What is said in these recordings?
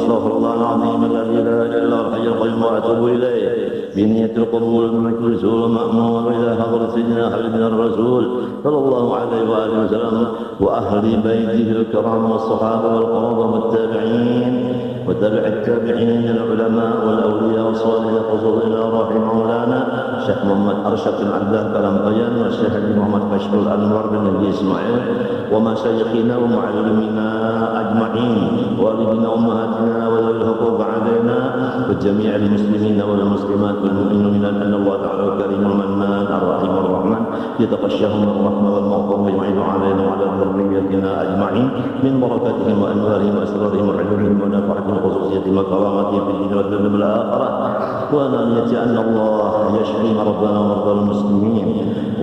أستغفر الله العظيم الذي لا إله إلا هو الحي القيوم وأتوب إليه بنية القبول منك رسول مأمور إلى حضرة سيدنا حبيبنا الرسول صلى الله عليه وآله وسلم وأهل بيته الكرام والصحابة والقرابة والتابعين وتابع التابعين من العلماء والأولياء والصالحين خصوصا إلى روح مولانا الشيخ محمد أرشد بن عبدان كلام والشيخ محمد كشف الأنوار بن نجي إسماعيل ومشايخنا ومعلمينا أجمعين والدنا أمهاتنا وذوي الحقوق علينا وجميع المسلمين والمسلمات والمؤمنين أن الله تعالى الكريم المنان الرحيم الرحمن يتغشاهم الرحمة والمغفرة ويعين علينا وعلى ذريتنا أجمعين من بركاتهم وأنوارهم وأسرارهم وعلومهم ونفعهم وخصوصيتهم وكراماتهم في الدين والدنيا والآخرة ونية أن الله يشفي مرضانا ومرضى المسلمين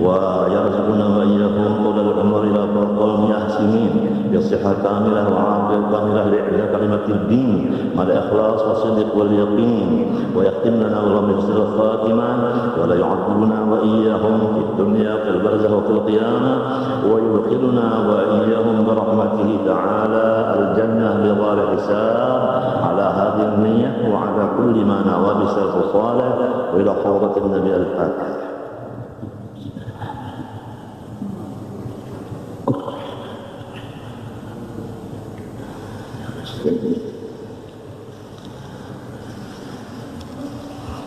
ويرزقنا وإياهم طول العمر إلى قوم يحسنين بالصحة كاملة وعافية كاملة لإعلاء كلمة الدين مع الإخلاص والصدق واليقين ويختم لنا ولهم بحسن الخاتمة ولا يعذبنا وإياهم في الدنيا في البرزخ وفي القيامة ويدخلنا وإياهم برحمته تعالى الجنة بغير حساب على هذه النية وعلى كل ما نوى بسلف صالح وإلى حضرة النبي الفاتح.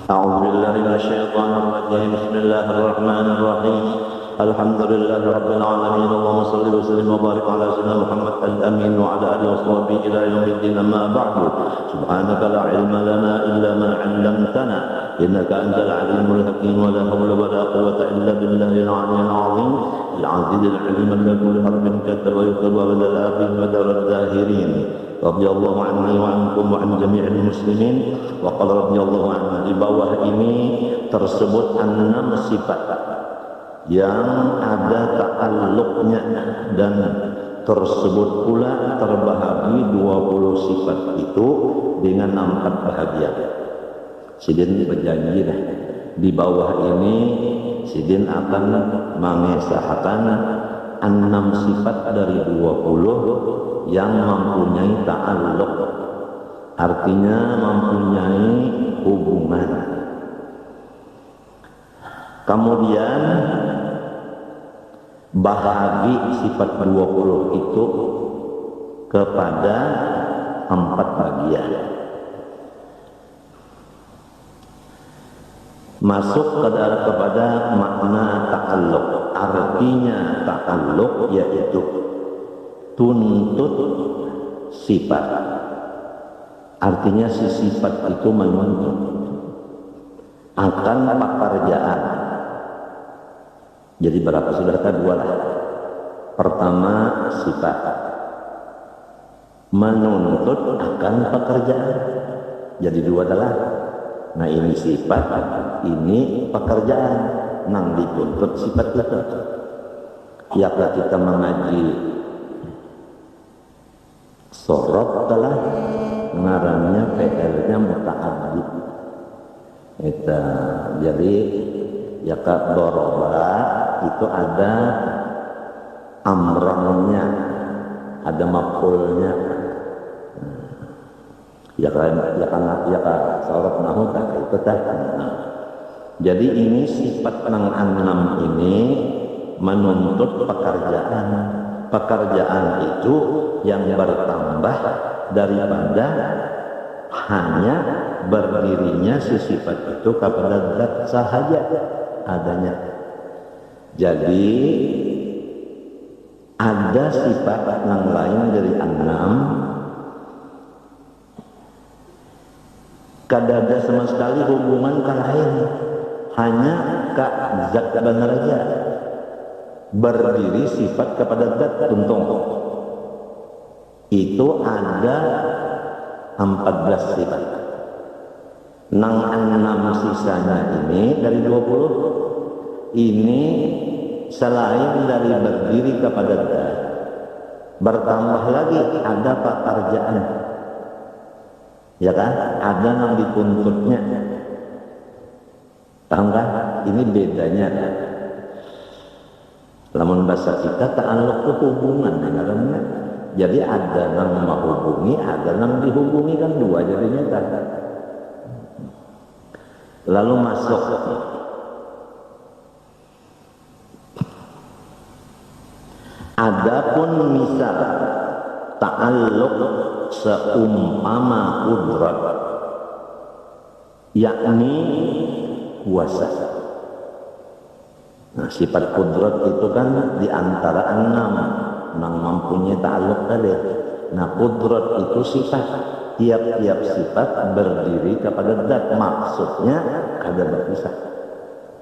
أعوذ بالله من الشيطان الرجيم بسم الله الرحمن الرحيم الحمد لله رب العالمين اللهم صل وسلم وبارك على سيدنا محمد الأمين وعلى آله وصحبه إلى يوم الدين أما بعد سبحانك لا علم لنا إلا ما علمتنا إنك أنت العليم الحكيم ولا حول ولا قوة إلا بالله العلي العظيم العزيز العليم الذي كل حرف كتب ويكتب وبدأ الآخرين ودار الظاهرين رضي الله عني وعنكم وعن جميع المسlimin وقال رضي الله عنه. Di bawah ini tersebut 6 sifat yang ada ta'alluqnya dan tersebut pula terbahagi 20 sifat itu dengan 4 bahagian. Sidin berjanji dah di bawah ini Sidin akan mengesahkan 6 sifat dari 20 yang mempunyai ta'alluq, artinya mempunyai hubungan. Kemudian bahagi sifat 20 itu kepada 4 bagian. Masuk kepada makna ta'alluq. Artinya ta'alluq yaitu tuntut sifat. Artinya si sifat itu menuntut akan pekerjaan. Jadi berapa sudah tadi 2 lah. Pertama sifat menuntut akan pekerjaan. Jadi 2 adalah. Nah ini sifat, ini pekerjaan. Nang dituntut sifat itu. Yaklah kita mengaji sorot adalah ngarannya PL-nya muta'addi. Itu jadi ya kak doroba itu ada amrannya, ada maf'ulnya. Ya kak sorot nahu tak itu tak. Jadi ini sifat nang 6 ini menuntut pekerjaan. Pekerjaan itu yang bertambah daripada hanya berdirinya si sifat itu kepada zat sahaja adanya. Jadi ada sifat yang lain dari 6 kadada sama sekali hubungan ke lain, hanya ke zat benar aja. Berdiri sifat kepada zat tuntung itu ada 14 sifat. Nang 6 sisanya ini dari 20 ini selain dari berdiri kepada zat, bertambah lagi ada pekerjaan, ya kan? Ada yang dituntutnya. Paham kan? Ini bedanya. Lamun bahasa kita ta'alluq itu hubungan, karena Jadi ada yang menghubungi, ada yang dihubungi, kan dua jadinya kan. Lalu masuk adapun misal ta'alluq seumpama kudrat, yakni kuasa. Nah, sifat kudrat itu kan diantara 6 yang mempunyai ta'alluq tadi. Nah, kudrat itu sifat, tiap-tiap sifat berdiri kepada zat, maksudnya kada berpisah.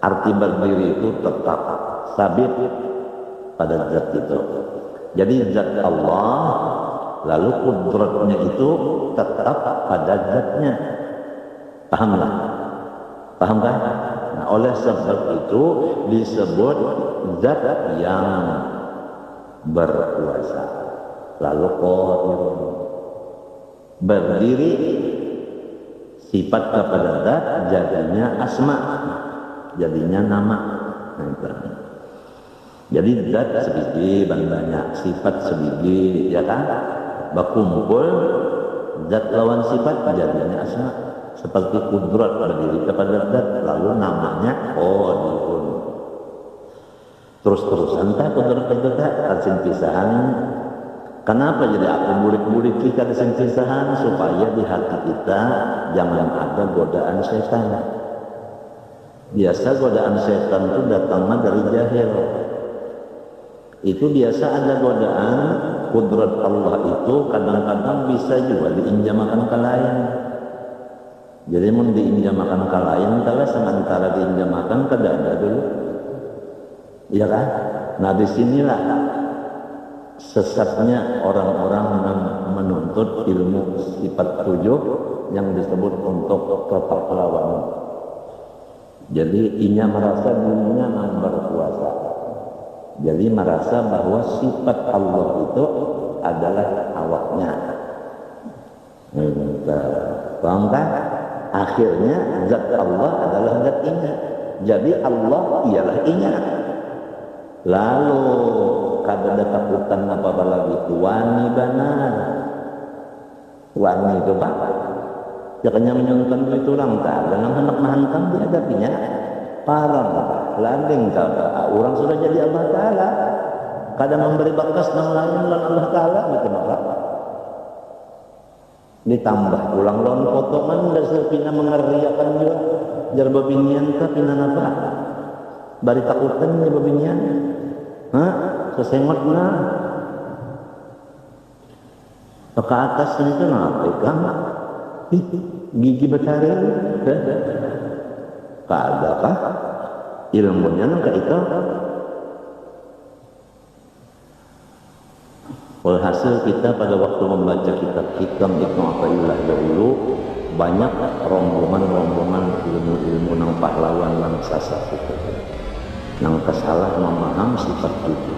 Arti berdiri itu tetap sabit pada zat itu. Jadi zat Allah, lalu kudratnya itu tetap pada zatnya. Pahamlah? Paham kan? Nah, oleh sebab itu disebut zat yang berkuasa. Lalu qadir, berdiri sifat kepada zat, jadinya asma, jadinya nama. Jadi zat sebiji banyak, sifat sebiji, ya kan? Berkumpul zat lawan sifat jadinya asma. Seperti kudrat berdiri kepada zat, lalu namanya qadirun. Terus-terusan tak kudrat itu tak asin pisahan. Kenapa jadi aku bulik-bulik kita asin pisahan? Supaya di hati kita jangan ada godaan setan. Biasa godaan setan itu datangnya dari jahil. Itu biasa ada godaan kudrat Allah itu kadang-kadang bisa juga diinjamakan ke lain. Jadi mau diinjamakan ke lain, kalau sementara diinjamakan ke dada dulu, iya kan? Nah disinilah sesatnya orang-orang yang menuntut ilmu sifat 7 yang disebut untuk kepahlawan. Jadi inya merasa dirinya yang berkuasa. Jadi merasa bahwa sifat Allah itu adalah awaknya. Paham kan? Akhirnya zat Allah adalah zat inya. Jadi Allah ialah inya. Lalu kada ada takutan apa lagi, wani benar. Wani itu pak, jangannya menyonton itu orang tak. Dalam hendak menghantam dihadapinya parang, landing tak. Orang sudah jadi Allah Taala. Kada memberi bakas yang lain dan Allah Taala macam apa? Ditambah ulang lawan potongan dasar pina mengeriakan juga jar babinian ta pina napa bari takutan ya babinian sesengot na ke atas itu napa kan gigi betari kada kah ilmunya nang ka itu. Walhasil kita pada waktu membaca kitab Hikam Ibnu Athaillah dahulu banyak rombongan ilmu-ilmu nang pahlawan nang sasat itu nang kesalah memaham sifat itu.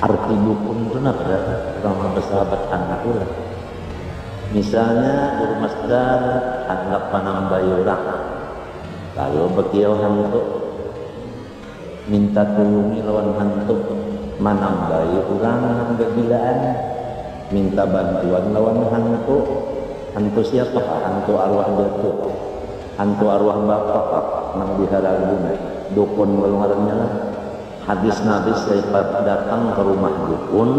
Arti dukun itu nak ada orang bersahabat anak ulah. Misalnya guru masdar anggap panambai orang, lalu bekiau hantu minta tulungi lawan hantu manambai orang yang kegilaan, minta bantuan lawan hantu. Hantu siapa? Hantu arwah jatuh, hantu arwah bapak nang diharapkan dukun golongannya lah. Hadis Nabi saat datang ke rumah dukun,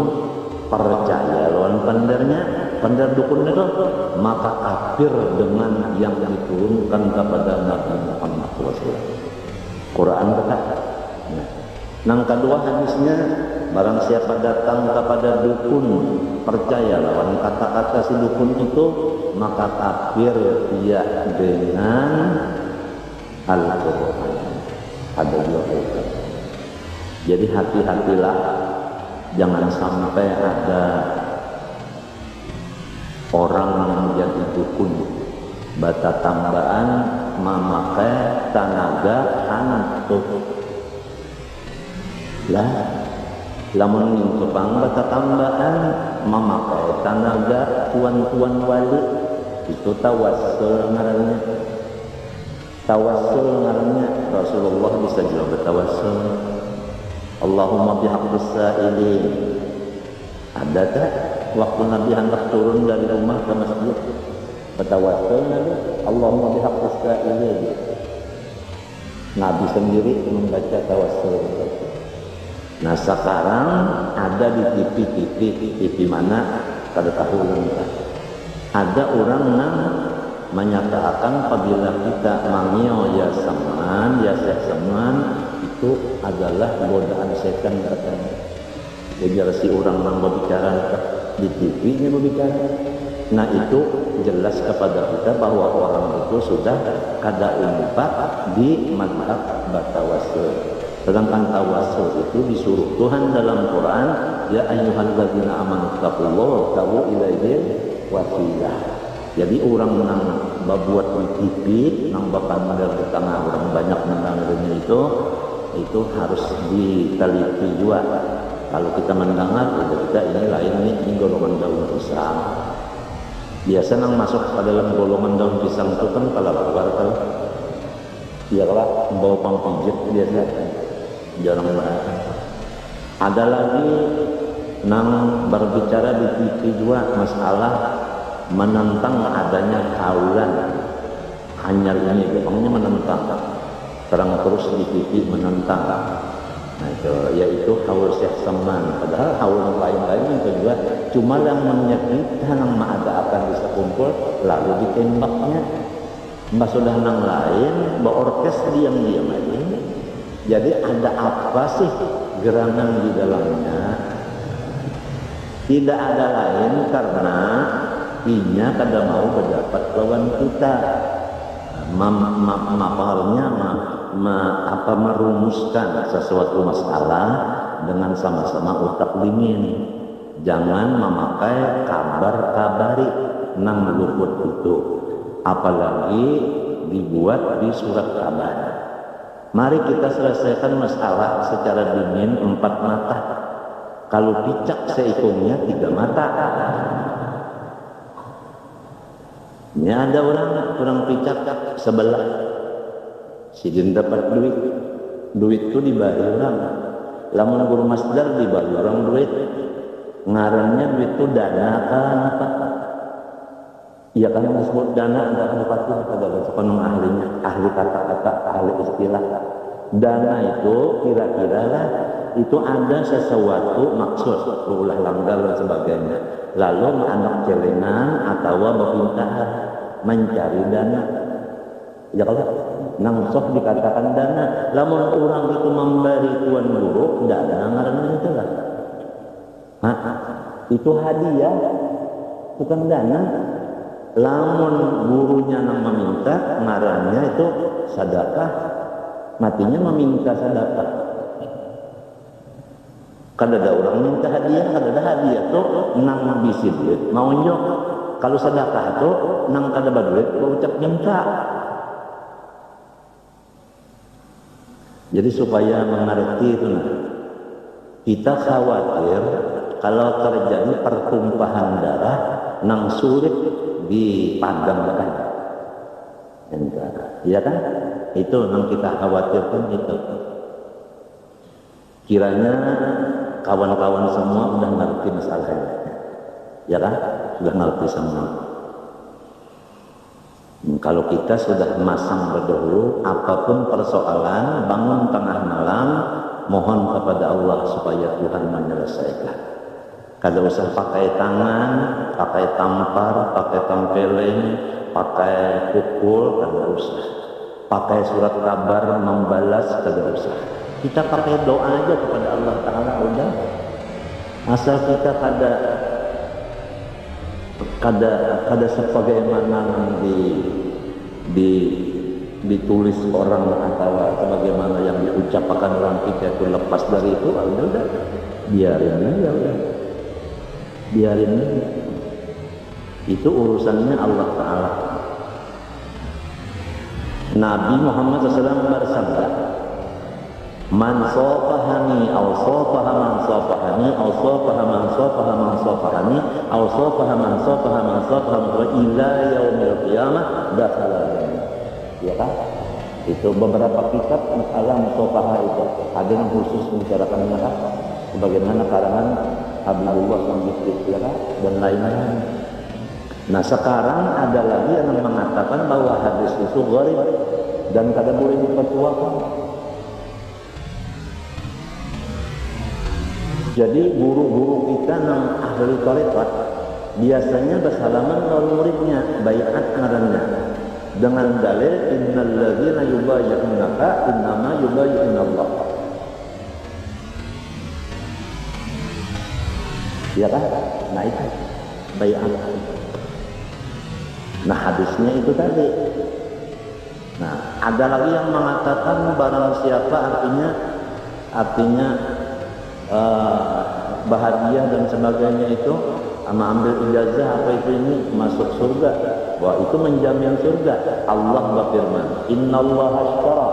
percaya lawan pandar dukun itu, maka kafir dengan yang diturunkan kepada Nabi Muhammad SAW. Quran berkata. Nang kedua hadisnya, barang siapa datang kepada dukun, percaya lawan kata-kata si dukun itu, maka kafir ia dengan Al-Quran. Ada dua ayat. Jadi hati-hatilah, jangan sampai ada orang yang menjadi dukun bata tambahan memakai tenaga hantu. Lah, lamun itu bang bata tambahan memakai tenaga tuan-tuan wali, itu tawassul ngarannya. Tawassul ngarannya. Rasulullah bisa juga bertawassul. Allahumma bihaqqis sa'ilin. Ada tak waktu Nabi hendak turun dari rumah ke masjid bertawassul Nabi? Allahumma bihaqqis sa'ilin. Nabi sendiri membaca tawassul. Nah sekarang ada di TV mana kada tahu lengkap. Ada orang yang menyatakan apabila kita mangio ya saman, ya sesaman itu adalah godaan setan katanya. Jadi si orang yang berbicara di TV nya berbicara. Nah itu jelas kepada kita bahwa orang itu sudah kada umpat di mazhab bertawassul. Sedangkan tawassul itu disuruh Tuhan dalam Quran, ya ayyuhalladzina amanu taqullaha wabtaghu ilaihi wasilah. Jadi orang yang berbuat di TV, yang berpandang di tengah orang banyak mendengarnya itu harus diteliti juga. Kalau kita mendengar, kita ini lain ini golongan daun pisang. Biasa yang masuk ke dalam golongan daun pisang itu kan kalau keluar kan, iyalah bawa pampijit biasa. Jarang banget. Ada lagi yang berbicara di TV juga masalah menentang adanya kaulan. Hanya ini, pokoknya menentang. Terang terus di TV menentang. Nah itu yaitu haul Syekh Saman. Padahal haul yang lain-lain itu juga cuma yang menyakitkan yang mengadakan bisa kumpul lalu ditembaknya. Mbak sudah nang lain, berorkes diam-diam aja. Jadi ada apa sih gerangan di dalamnya? Tidak ada lain karena inya kada mau berdapat lawan kita. Merumuskan sesuatu masalah dengan sama-sama otak dingin. Jangan memakai kabar-kabari nang luput itu. Apalagi dibuat di surat kabar. Mari kita selesaikan masalah secara dingin 4 mata. Kalau picak seikungnya 3 mata. Ini ada orang picak sebelah. Si dia dapat duit itu dibayar orang. Lamun guru masdar dibayar orang duit. Ngarannya duit itu dana kan apa? Iya kan yang disebut dana enggak ada pasti pada penuh ahlinya, ahli kata-kata, ahli istilah. Dana itu kira-kira lah itu ada sesuatu maksud berulah langgar dan sebagainya. Lalu anak celengan atau berpintahan mencari dana. Ya kalau nangsok dikatakan dana, lamun orang itu memberi tuan guru dana ngarannya itu lah. Itu hadiah bukan dana. Lamun gurunya yang meminta ngarannya itu sedekah, matinya meminta sedekah. Kada ada orang minta hadiah, kada ada hadiah tuh nang bisi duit mau nyok. Kalau sedekah tuh nang kada berduit ucap minta. Jadi supaya mengerti itu, kita khawatir kalau terjadi pertumpahan darah nang sulit dipadamkan. Iya kan? Itu yang kita khawatirkan itu. Kiranya kawan-kawan semua sudah ngerti masalahnya. Ya kan? Sudah ngerti semua. Kalau kita sudah masang berdahulu, apapun persoalan, bangun tengah malam, mohon kepada Allah supaya Tuhan menyelesaikan. Kada usah pakai tangan, pakai tampar, pakai tempeleng, pakai pukul, kada usah. Pakai surat kabar membalas, kada usah. Kita pakai doa aja kepada Allah Ta'ala, udah. Asal kita kada sebagaimana ditulis orang atau sebagaimana yang diucapkan orang kita itu lepas dari itu, udah biarin aja, biarin aja. Itu urusannya Allah Ta'ala. Nabi Muhammad SAW bersabda, Man safahani aw safaha man safahani aw safaha man safaha man safahani aw safaha man safaha man safaha ila yaumil qiyamah dakhala jannah. Ya kan? Itu beberapa kitab masalah musafaha itu ada yang khusus membicarakan kan? Sebagaimana karangan Habibullah Sambikri ya kan? Dan lain-lain. Nah sekarang ada lagi yang mengatakan bahwa hadis itu gharib dan kada boleh dipertuakan. Jadi guru-guru kita yang ahli tarekat biasanya bersalaman dengan muridnya, baiat ngarannya dengan dalil innal ladzina yubayyi'unaka innama yubayyi'unallah. Ya kan? Nah itu baiat. Nah hadisnya itu tadi. Nah ada lagi yang mengatakan barang siapa artinya bahagia dan sebagainya itu sama ambil ijazah apa itu ini masuk surga. Wah itu menjamin surga. Allah berfirman, innallaha ashtara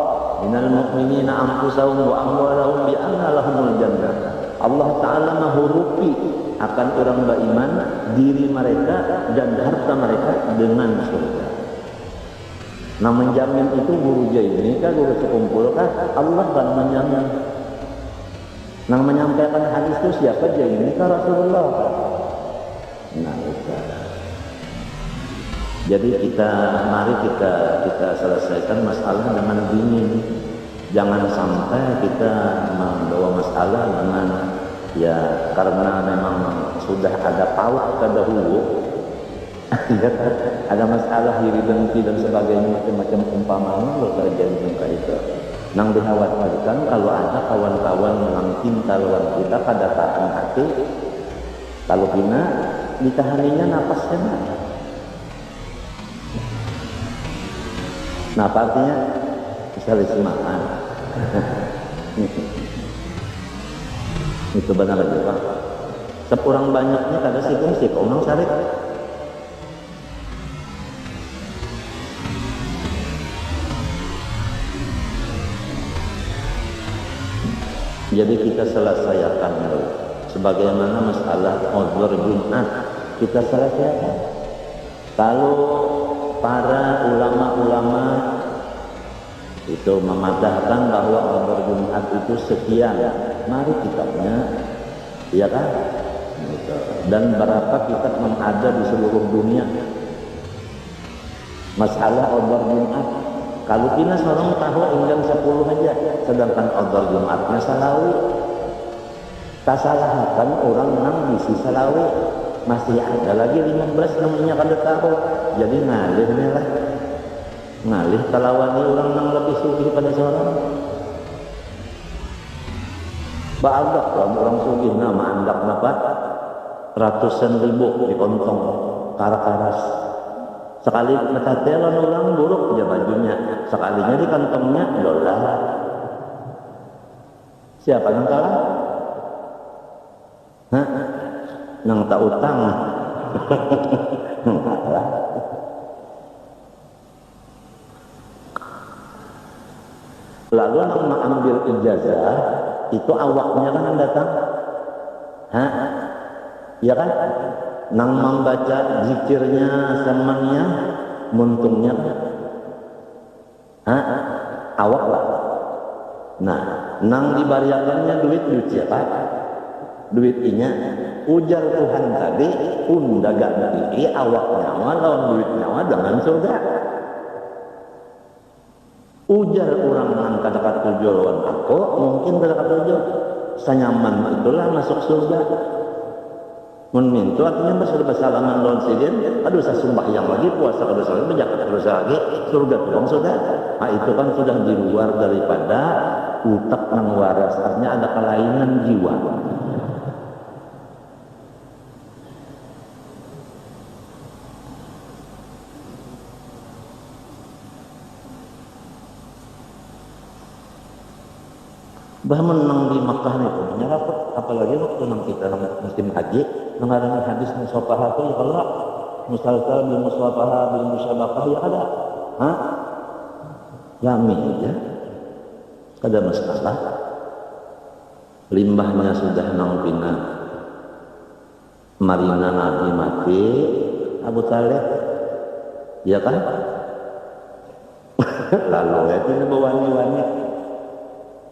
minal mu'minina anfusahum wa amwalahum bi anna lahumul jannah. Allah Ta'ala menghurupi akan orang beriman diri mereka dan harta mereka dengan surga. Nah menjamin itu guru Jaini kah, guru sekumpul kah? Allah kan menjamin. Nah menyampaikan hadis itu siapa? Jaini kah Rasulullah? Nah itu. Jadi mari kita selesaikan masalah dengan dingin. Jangan sampai kita membawa masalah dengan ya karena memang sudah ada paut terdahulu ya, ada masalah iri dengki dan sebagainya macam-macam umpamanya lo terjadi kayak itu. Nang dikhawatirkan kalau ada kawan-kawan yang cinta lawan kita pada tahan hati, kalau kena ditahaninya napasnya. Nah apa artinya? Bisa semangat. Itu benar aja Pak. Sepurang banyaknya kada sih orang sarik. Jadi kita selesaikan dulu. Sebagaimana masalah uzur Jumat kita selesaikan. Kalau para ulama-ulama itu memadahkan bahwa uzur Jumat itu sekian, mari kitabnya, iya kan? Dan berapa kitab yang ada di seluruh dunia masalah uzur Jumat. Kalau kita seorang tahu enggan 10 aja, sedangkan uzur Jumatnya salawi. Tak salahkan orang nang bisi salawi, masih ada lagi 15 namanya kada tahu. Jadi ngalihnya lah, ngalih telawani orang nang lebih sugih pada seorang. Baagak orang sugih nama andak napa ratusan ribu di kontong karas. Sekali metatelan orang buruk dia bajunya, sekalinya di kantongnya dolar. Siapa yang kalah? Hah? Nang tak utang. Kalah. Lalu nang mengambil ijazah itu awaknya kan yang datang. Hah? Ya kan? Nang membaca zikirnya semuanya muntungnya awak lah. Nah nang dibariakannya duit siapa? Duit inya ujar Tuhan tadi undaga diri awak nyawa lawan duit nyawa dengan surga. Ujar orang nang kata-kata tujuh lawan aku mungkin kata-kata tujuh senyaman itulah masuk surga. Memintu artinya bersalaman lawan sidin, aduh saya sembahyang lagi, puasa kada salah, berzakat kada lagi, surga tuang sudah. Nah itu kan sudah di luar daripada utak nang waras, artinya ada kelainan jiwa. Bah menang di Makkah itu nyerapet, apalagi waktu nang kita musim haji mengarang hadis musafahah itu ya Allah musalsal bil musafahah bil musyabaqah ya ada. Hah? Yamin aja. Kada masalah. limbahnya sudah nang pina marina Nabi mati Abu Talib, ya kan? Lalu ya ini bawani-wani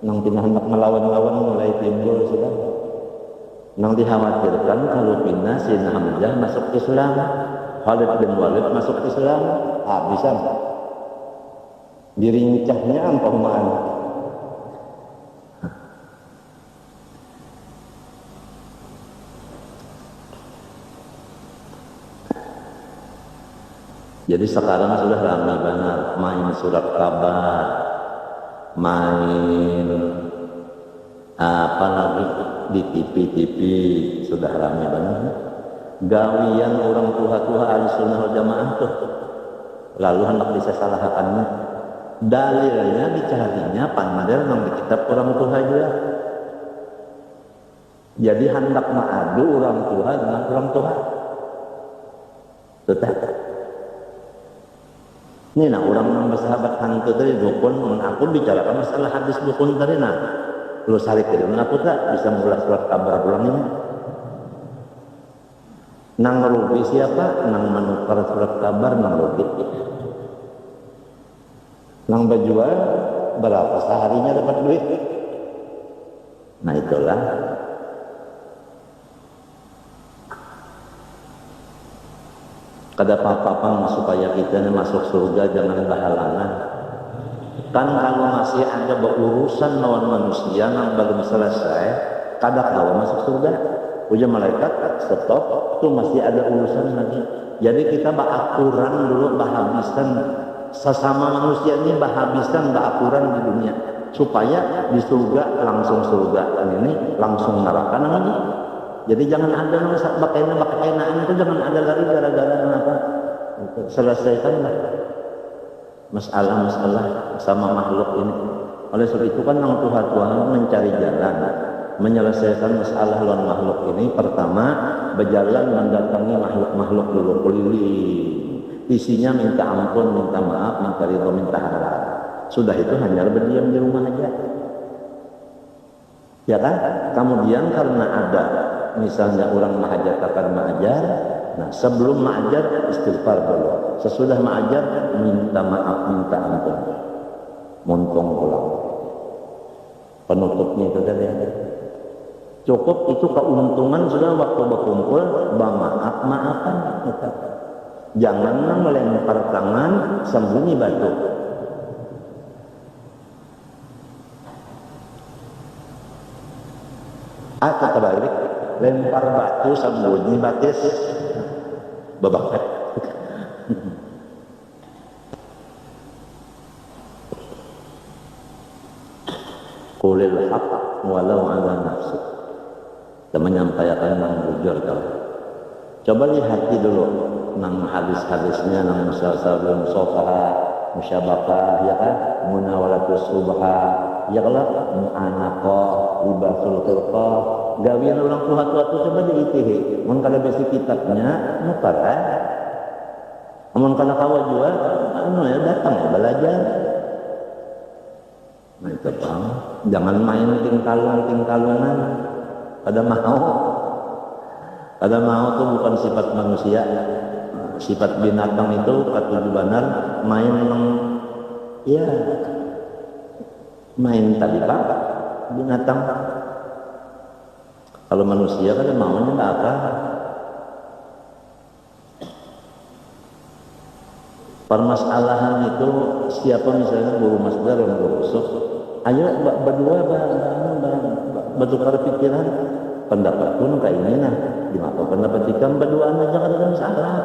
nang pina hendak melawan-lawan mulai timbul sudah. Nang dikhawatirkan kalau pina si Hamzah masuk Islam, Khalid bin Walid masuk Islam, bisa dirincahnya ampauan. Jadi sekarang sudah ramai banget main surat kabar, main apa lagi di TV sudah ramai banget. Gawian orang tua-tua Ahlussunnah wal Jamaah tuh. Lalu hendak disalahkannya. Dalilnya dicarinya panmadel nang di kitab orang tua juga. Jadi hendak mengadu orang tua dengan orang tua. Tetap. Ini nah orang yang bersahabat hantu tadi dukun, aku bicarakan masalah hadis dukun tadi nah. Lu sarik ke dalam aku tak bisa mulai surat kabar ulang ini. Nang rugi siapa? Nang menukar surat kabar nang rugi. Nang berjual berapa seharinya dapat duit? Nah itulah. Kada apa-apa supaya kita masuk surga jangan berhalangan. Kan kalau masih ada berurusan lawan manusia yang belum selesai, kada kawa masuk surga. Ujar malaikat stop, tuh masih ada urusan lagi. Jadi kita bahabisan dulu, bahabisan sesama manusia ini bahabisan bahaburan di dunia supaya di surga langsung surga dan ini langsung neraka namanya. Jadi jangan ada bakainaan itu jangan ada lagi gara-gara apa. Selesaikanlah masalah-masalah sama makhluk ini. Oleh sebab itu kan yang Tuhan mencari jalan menyelesaikan masalah lawan makhluk ini. Pertama berjalan mendatangi makhluk-makhluk dulu keliling. Isinya minta ampun, minta maaf, minta ridho, minta halal. Sudah itu hanya berdiam di rumah aja. Ya kan? Kemudian karena ada misalnya orang mahajat akan mengajar, nah sebelum mengajar istighfar dulu, sesudah mengajar minta maaf, minta ampun, muntong pulang. Penutupnya itu tadi. Cukup itu keuntungan sudah waktu berkumpul, maafan kita. Jangan melempar tangan sembunyi batu. Atau terbalik, lempar batu sembunyi batis babak. Qulil haq walau ala nafsi. Kita menyampaikan yang jujur kalau. Coba lihat dulu nang hadis-hadisnya nang musalsalun sofa musyabakah ya kan munawalatus subha ya kalau mu'anaqah libasul khilqah gawian orang tua-tua itu coba diitihi mun kada besi kitabnya nukar mun kana kawa juga ya datang ya belajar. Nah itu bang jangan main tingkalungan kada mau tuh bukan sifat manusia. Sifat binatang itu patuh benar main ya main tadi pak binatang. Kalau manusia kan maunya nggak apa. Permasalahan itu siapa misalnya guru masdar dan guru usul, ayo berdua bertukar pikiran pendapat pun kayak ini nah dimana pendapat ikam berdua aja kan ada masalah.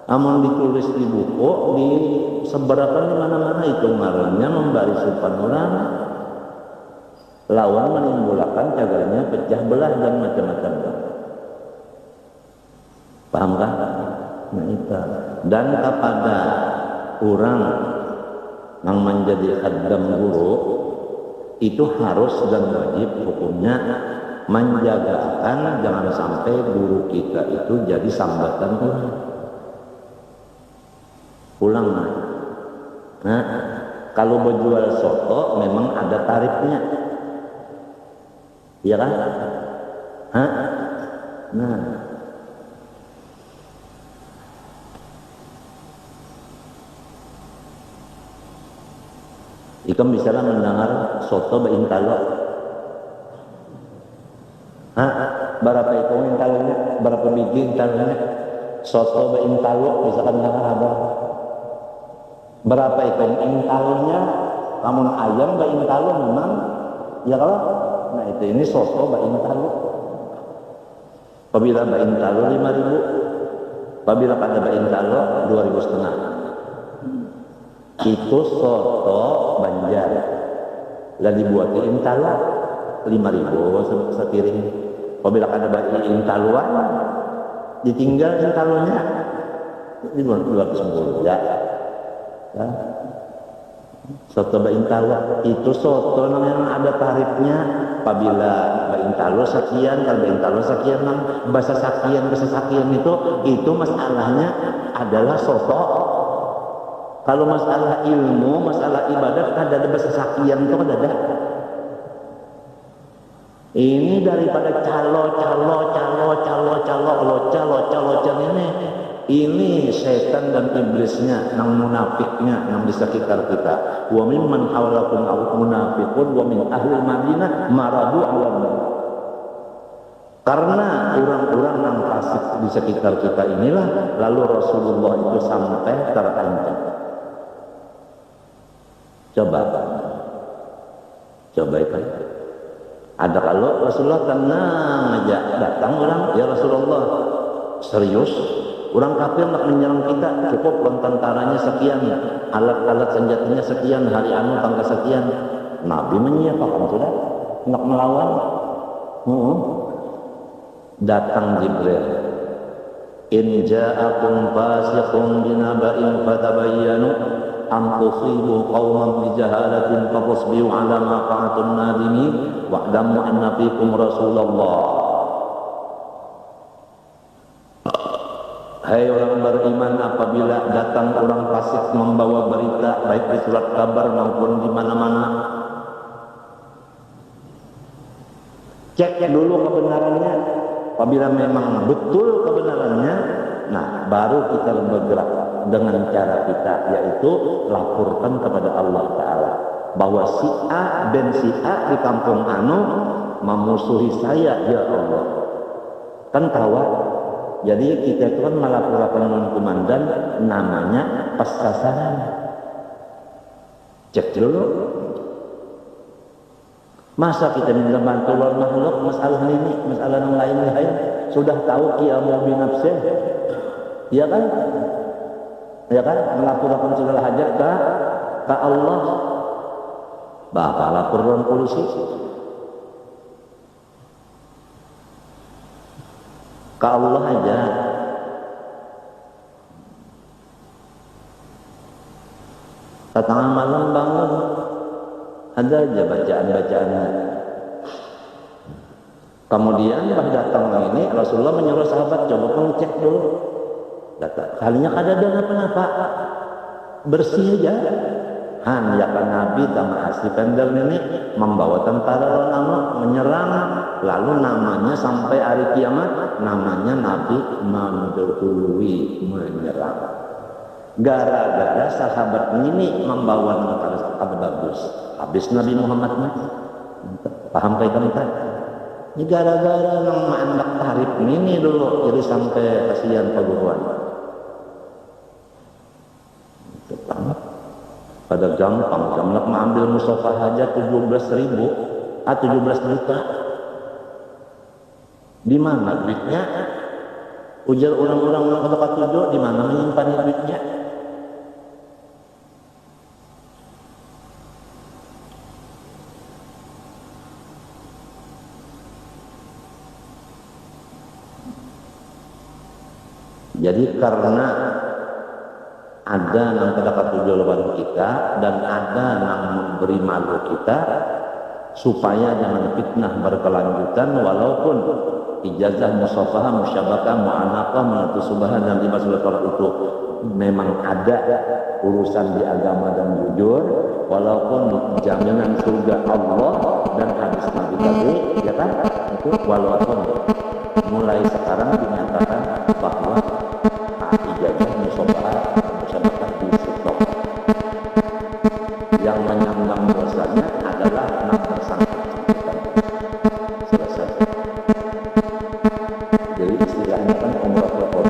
Amal ditulis di buku, disebarkan di mana-mana itu ngarannya memberi supan orang, lawan menimbulkan cagarnya pecah belah dan macam-macam. Paham kan? Nah itu. Dan kepada orang yang menjadi khaddam guru itu harus dan wajib hukumnya menjagakan jangan sampai guru kita itu jadi sambatan orang. Pulang nah kalau berjual soto memang ada tarifnya Iya kan? Hah? Nah, ikam bisa mendengar soto beintalo. Hah? Berapa itu intalonya? Berapa biji intalonya? Soto beintalo bisa mendengar apa? Berapa itu intalonya? Namun ayam beintalo memang, ya kalau, nah itu ini soto beintalo. Apabila beintalo 5.000, apabila pada beintalo 2.500. Itu soto Banjar. Lah dibuatin intalo 5.000 sepiring. Apabila ada bagi intaluan, ditinggal intalonya ini 210 ya. Ya. Soto beintalo itu soto yang ada tarifnya. Apabila beintalo sekian, kalau beintalo sekian, bahasa sakian itu masalahnya adalah soto. Kalau masalah ilmu, masalah ibadat, ada bahasa sakian itu ada. Ini daripada calo ini setan dan iblisnya, nang munafiknya, nang di sekitar kita. Wa mimman hawlakum munafiqun wa min ahli Madinah maradu alam. Karena orang-orang yang fasik di sekitar kita inilah, lalu Rasulullah itu sampai terancam. Coba itu. Ada kalau Rasulullah tenang aja, datang orang, ya Rasulullah, serius, orang kafir nak menyerang kita, cukup tentaranya sekian, alat-alat senjatanya sekian, hari anu tanggal sekian. Nabi menyiapkan sudah, nak melawan. Datang Jibril. In ja'akum fasiqun binaba'in fatabayyanu an tusibu qauman bijahalatin fatasbihu ala ma fa'atun nadimin wa'lamu anna fikum Rasulullah. Hai orang beriman, apabila datang orang fasik membawa berita baik di surat kabar maupun di mana-mana, cek dulu kebenarannya. Apabila memang betul kebenarannya, nah baru kita bergerak dengan cara kita, yaitu laporkan kepada Allah Ta'ala bahwa si A dan si A di kampung anu memusuhi saya, ya Allah. Kan tahu, jadi kita itu kan melaporkan komandan, namanya pas sasaran. Cek dulu. Masa kita minta bantuan makhluk masalah ini, masalah yang lain-lain, sudah tahu qiyamu binafsih, ya kan? Ya kan? Melaporkan segala hajat ke Allah. Bapak laporan polisi. Ke Allah aja. Tengah malam bangun, ada aja bacaan-bacaannya. Kemudian pas datang ini Rasulullah menyuruh sahabat coba pengecek dulu. Kalinya kada ada apa-apa, bersih aja. Ya kan Nabi sama asli pendel ini membawa tentara lama menyerang, lalu namanya sampai hari kiamat namanya Nabi mendahului menyerang. Gara-gara sahabat ini membawa tentara bagus. Habis Nabi Muhammad paham kayak kita? Ini gara-gara yang mandak tarif ini dulu, jadi sampai kasihan perguruan. Pada gampang, nak mengambil musafah aja 17.000, 17 juta. Di mana duitnya? Ujar orang-orang yang kata tujuh, di mana menyimpan duitnya? Jadi karena ada yang terdapat tujuan kita dan ada yang memberi malu kita supaya jangan fitnah berkelanjutan, walaupun ijazah musafahah, musyabakah, mu'anaqah, menatu subahan dan 5 surat itu memang ada urusan di agama dan jujur, walaupun jaminan surga Allah dan hadis Nabi tadi, ya kan? Itu walaupun mulai sekarang dinyatakan bahwa ijazah musobah di stop. Yang menyandang dosanya adalah 6 tersangka. Selesai. Jadi istilahnya kan umrah qadha.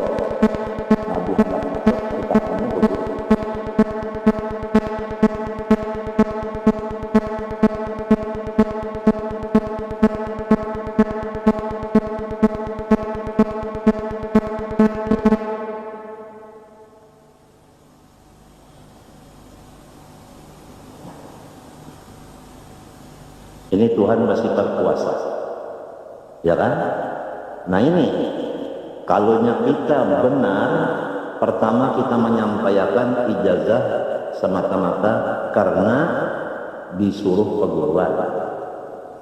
Nabi hendak masuk kita kamu begitu. Ini Tuhan masih berkuasa, ya kan? Nah ini, kalaunya kita benar, pertama kita menyampaikan ijazah semata-mata karena disuruh perguruan,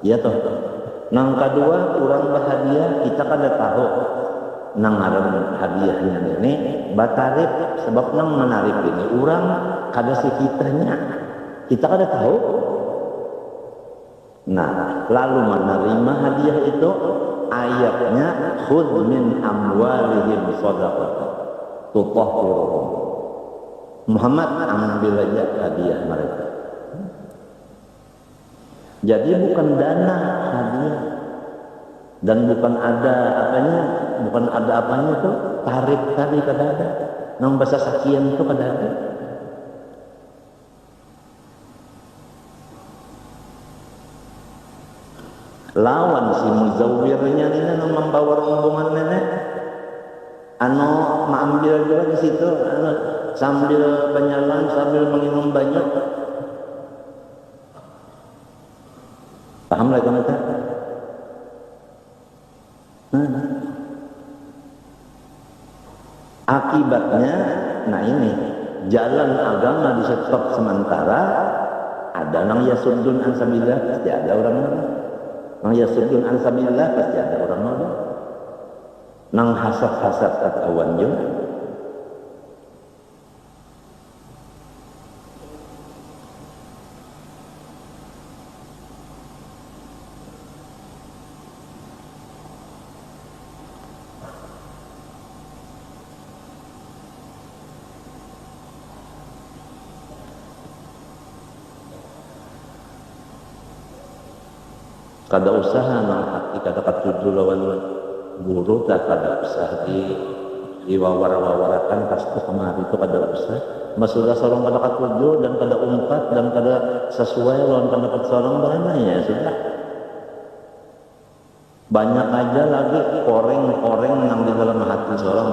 ya toh. Nang kedua, kurang bahagia, kita kada tahu nang ngaran hadiahnya ini batarif, sebab nang menarik ini orang kada sekitanya, kita kada tahu. Nah, lalu menerima hadiah itu ayatnya khudz min amwalihim shadaqah tutahhiruhum. Muhammad ambil aja hadiah mereka. Jadi bukan dana hadiah dan bukan ada apanya itu tarif tadi kada ada. Nang bahasa sakian itu kada ada. Lawan si muzawwirnya ini membawa rombongan nenek mengambil juga di situ sambil penyalan sambil minum banyak. Paham lagi kita? Akibatnya, nah ini jalan agama di stop sementara. Ada nang yasuddun an sabilillah, pasti ada orang-orang. Nang yasuddun an sabilillah pasti ada orang nolak. Nang hasad-hasad kata awan juga. Kada usaha nang hati kada katuju lawan guru tak kada usah diwawar-wawarakan kastu kemari itu kada usah. Masulah sorong kada katuju dan kada umpat dan kada sesuai lawan pendapat sorong bagaimana ya sudah. Banyak aja lagi koreng-koreng nang di dalam hati sorong,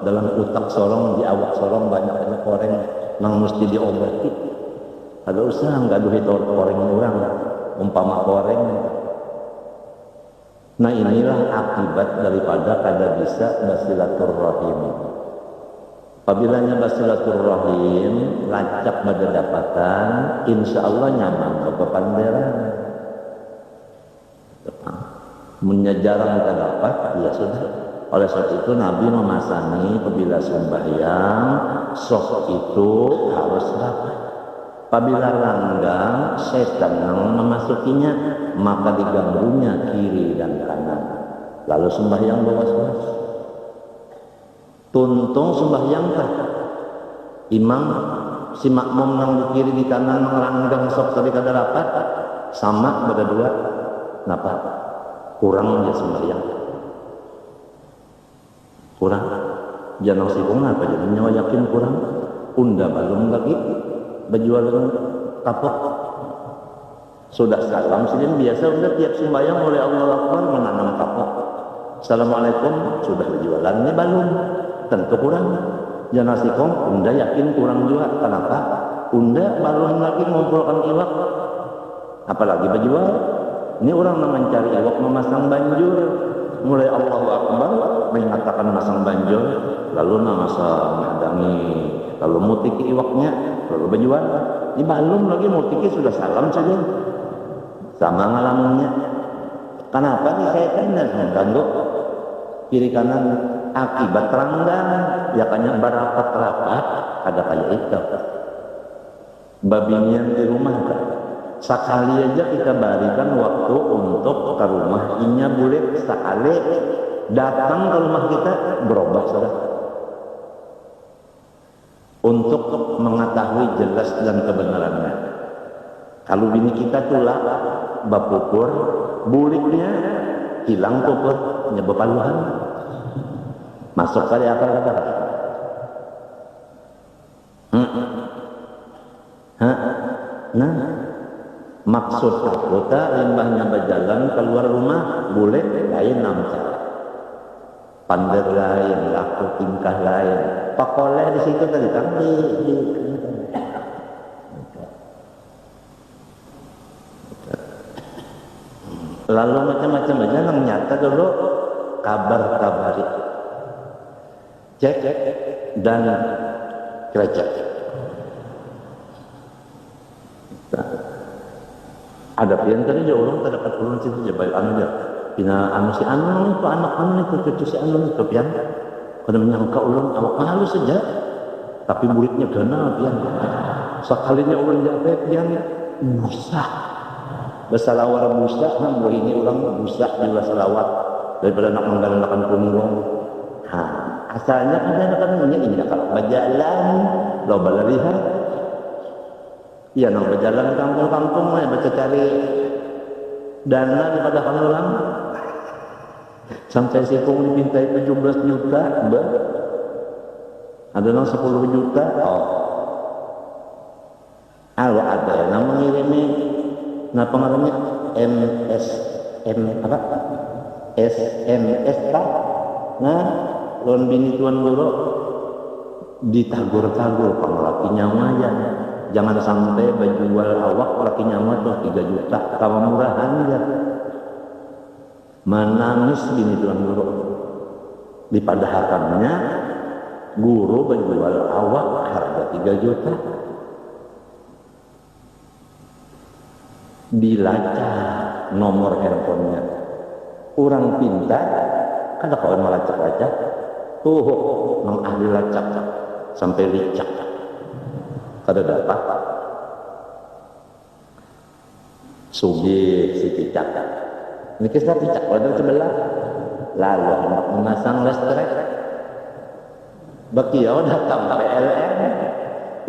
dalam utak sorong, di awak sorong banyak koreng nang mesti diobati. Kada usah nggaduh itu koreng orang umpama koreng. Nah inilah akibat daripada kada bisa basilaturrahim. Apabila basilaturrahim lacak pada dapatan, insya Allah nyaman ke panderan. Menyajarang terdapat, ya sudah. Oleh sebab itu Nabi memasani apabila sembahyang, sok itu harus rapat. Apabila langgang, setan memasukinya, maka diganggunya kiri dan kanan. Lalu sembahyang was-was. Tuntung sembahyang kah? Imam si makmum yang di kiri di kanan langgang sok tadi kada rapat, sama berdua. Napa? Kurang dia sembahyang. Kurang. Jangan sibuk apa jadi nyawa yakin kurang. Unda balum lagi. Berjual kapok sudah salam sidin biasa udah tiap sembahyang oleh Allah Akbar menanam kapok. Assalamualaikum sudah berjualan ini balum tentu kurang. Jangan sikong unda yakin kurang juga. Kenapa? Unda balum lagi mengumpulkan iwak apalagi berjual. Ini orang mencari iwak memasang banjur. Mulai Allahu Akbar mengatakan masang banjur lalu masa mengadangi lalu mutiki iwaknya lalu berjual di balum lagi mutiki sudah salam saja sama ngalamunnya. Kenapa nih saya tanya mengganggu kiri kanan akibat ranggang ya kanya barapat rapat ada kayak itu babinian di rumah kan. Sekali aja kita berikan waktu untuk ke rumah inya boleh sekali datang ke rumah kita berubah sudah untuk mengetahui jelas dan kebenarannya. Kalau bini kita tulak bapukur buliknya hilang pupur nyebepaluhan masuk kali akal kata nah maksud aku tak limbahnya berjalan keluar rumah boleh lain namanya pandai lain laku tingkah lain pakoleh di situ tadi kan lalu macam-macam aja yang nyata dulu kabar-kabari cek dan kerajaan ada pian tadi dia orang terdapat ulun situ je baik anu dia pina anu si anu itu anak anu itu cucu si anu itu pian kada menyangka ulun awak malu saja tapi muridnya gana pian sekalinya ulun jape pian busa bersalawat busa nah ini orang busa juga salawat daripada nak menggalakkan punggung asalnya kan ini kalau berjalan lo balarihan iya nak berjalan kampung-kampung baca cari dana daripada kanulang sampai sipung dipintai 17 juta ada yang 10 juta kalau ada yang mengirimi nah pengaruhnya SMS tak nah lawan bini tuan guru ditagur-tagur pengelaki nyawanya jangan sampai berjual awak laki nyawa tuh 3 juta kamu murahan ya menangis bini tuan guru dipadahakannya guru berjual awak harga 3 juta dilacak nomor handphonenya orang pintar kada kawan melacak-lacak tuh nang ahli lacak sampai licak kada dapat sugi si picak ini kisah picak pada sebelah lalu hendak memasang listrik bakiau datang PLN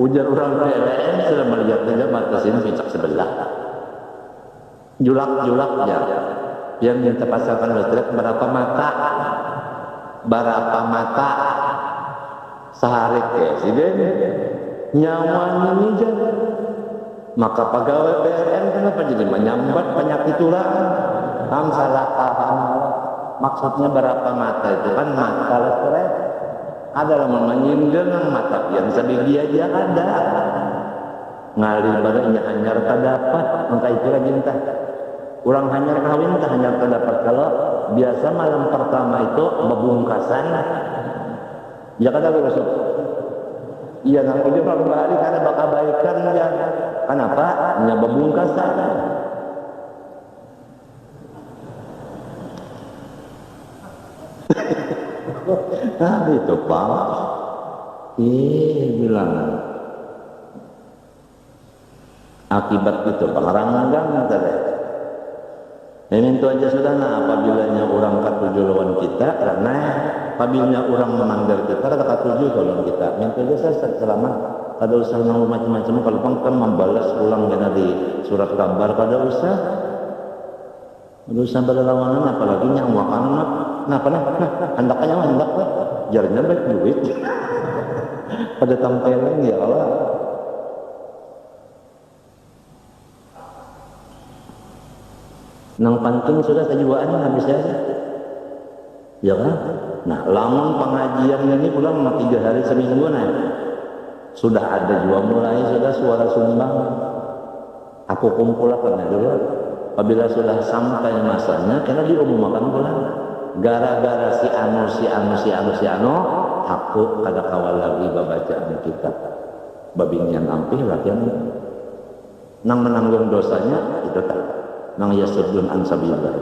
ujar orang PLN sudah melihat saja batasin picak sebelah julak-julaknya yang minta pasangkan listrik berapa mata sehari presiden nyaman ini jadi maka pegawai PLN kenapa jadi menyambat penyakit tulang salah paham maksudnya berapa mata itu kan mata listrik adalah menyindir mata yang sebiji aja ada ngalir badannya hanyar terdapat maka itu lagi entah kurang hanyar kawin tak hanyar terdapat kalau biasa malam pertama itu bebungkasan ya kata Rasul iya nang udah berapa hari karena bakal baikan ya kenapa hanya bebungkasan nah itu Pak bilang akibat itu pengerangan tadi ini itu aja sudah nah apabila orang katuju lawan kita karena apabila orang menanggar kita kata katuju lawan kita itu aja saya selama kada usah nang macam-macam kalau kan membalas ulang kena di surat kabar kada usah berlawanan apalagi nyawakan hendaknya hendak jarnya baik duit pada tampilan ya Allah nang panting sudah kejuaan habis aja ya kan nah lamun pengajian ini pulang 3 hari seminggu nah sudah ada juga mulai sudah suara sumbang aku kumpulkan dulu apabila sudah sampai masanya karena diumumkan pulang gara-gara si anu aku kada kawal lagi babacaan kitab babinyan ampih latihan nang menanggung dosanya itu tak nang yasuddun an sabilillah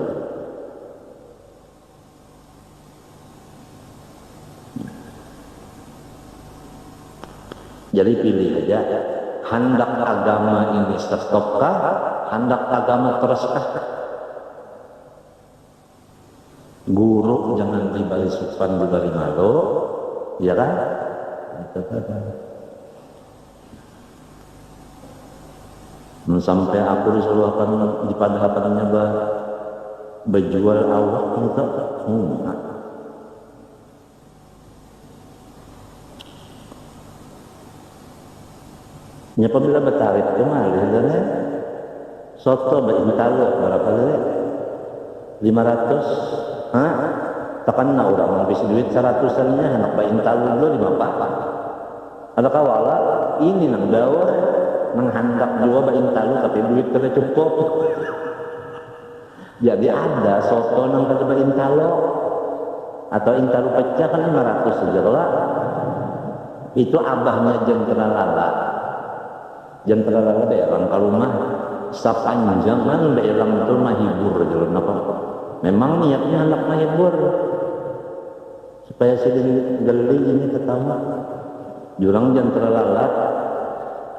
jadi pilih aja hendak agama ini stopkah, hendak agama teruskah? Guru jangan dibalik supan dibalik malu, ya kan? Sampai aku disuruh akan dipadahkannya berjual awak itu, nya pembela bertarif ke malih dan soto berintalo berapa le? 500, hah? Takkan na orang habis duit 100-annya anak berintalo dulu 5 ada kawala ini nang dawa nang handak dua berintalo tapi duit kada cukup. Jadi ada soto nang kada berintalo atau intalo pecah kan 500 saja lah. Itu abahnya jentera lala. Jentera lala daerah kalumah sapanjangan daerah itu mah hibur jalan apa. Memang niatnya anak mah hibur supaya sedikit geli ini ketawa. Jurang jentera lala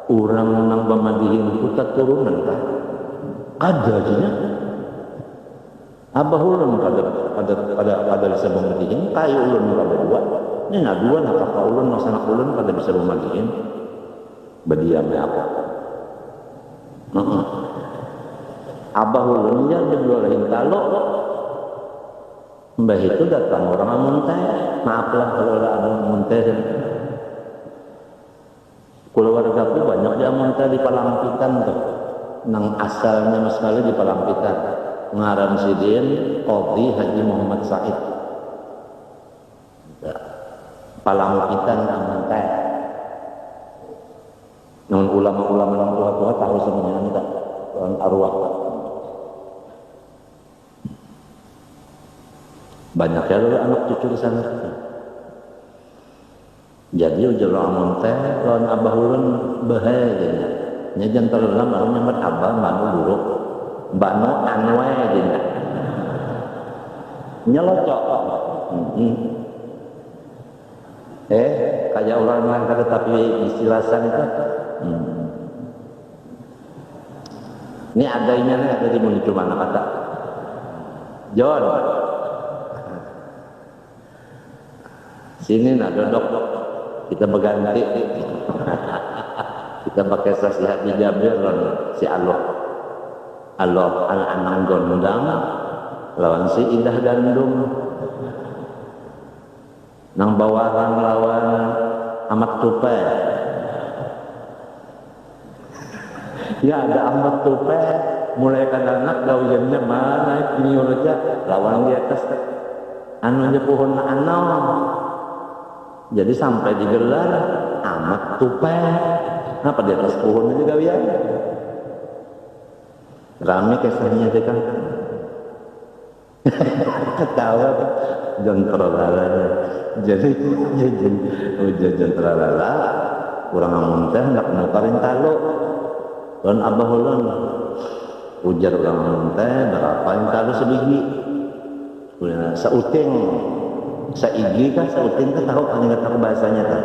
orang nang pamadihin putat turunan kan. Ada aja abah ulun pada bisa pamadihin kayu ulun kada buat. Ini dua nak kakak ulun nak sanak ulun kada bisa pamadihin. Berdiamnya apa? Abah ulunnya berjualin kalau mbah itu datang orang muntah, maaflah kalau ada muntah. Keluarga ku banyak dia muntah di Palampitan tuh, nang asalnya mas kali di Palampitan, ngaran sidin Qadhi Haji Muhammad Said. Palampitan muntah. Non ulama-ulama yang tua-tua tahu semuanya tak orang arwah. Banyak ya anak cucu di sana. Jadi ujar orang teh lawan abah ulun bahaya. Nya jangan terlalu malu nyambat abah manu buruk. Banu anwe aja. Nyelocok. Kayak orang lain kata tapi istilasan itu. Ini ada ini ada di muncul mana kata John sini nak duduk kita berganti kita pakai sasi hati Jabir si Allah anak gondang lawan si Indah Gandum nang bawarang lawan Ahmad Tupai. Ya ada Ahmad Tupai mulai anak gawiannya mana ini aja lawan di atas anunya pohon anau. Jadi sampai digelar Ahmad Tupai. Kenapa di atas pohon aja gawian? Rame kisahnya dia kan. Ketawa jentera lala. Jadi jentera lala kurang muntah hendak nukarin talo. Dan abah ulun ujar orang teh berapa yang kalau sebiji sauting saigi kan sauting kan tahu kan enggak tahu bahasanya kan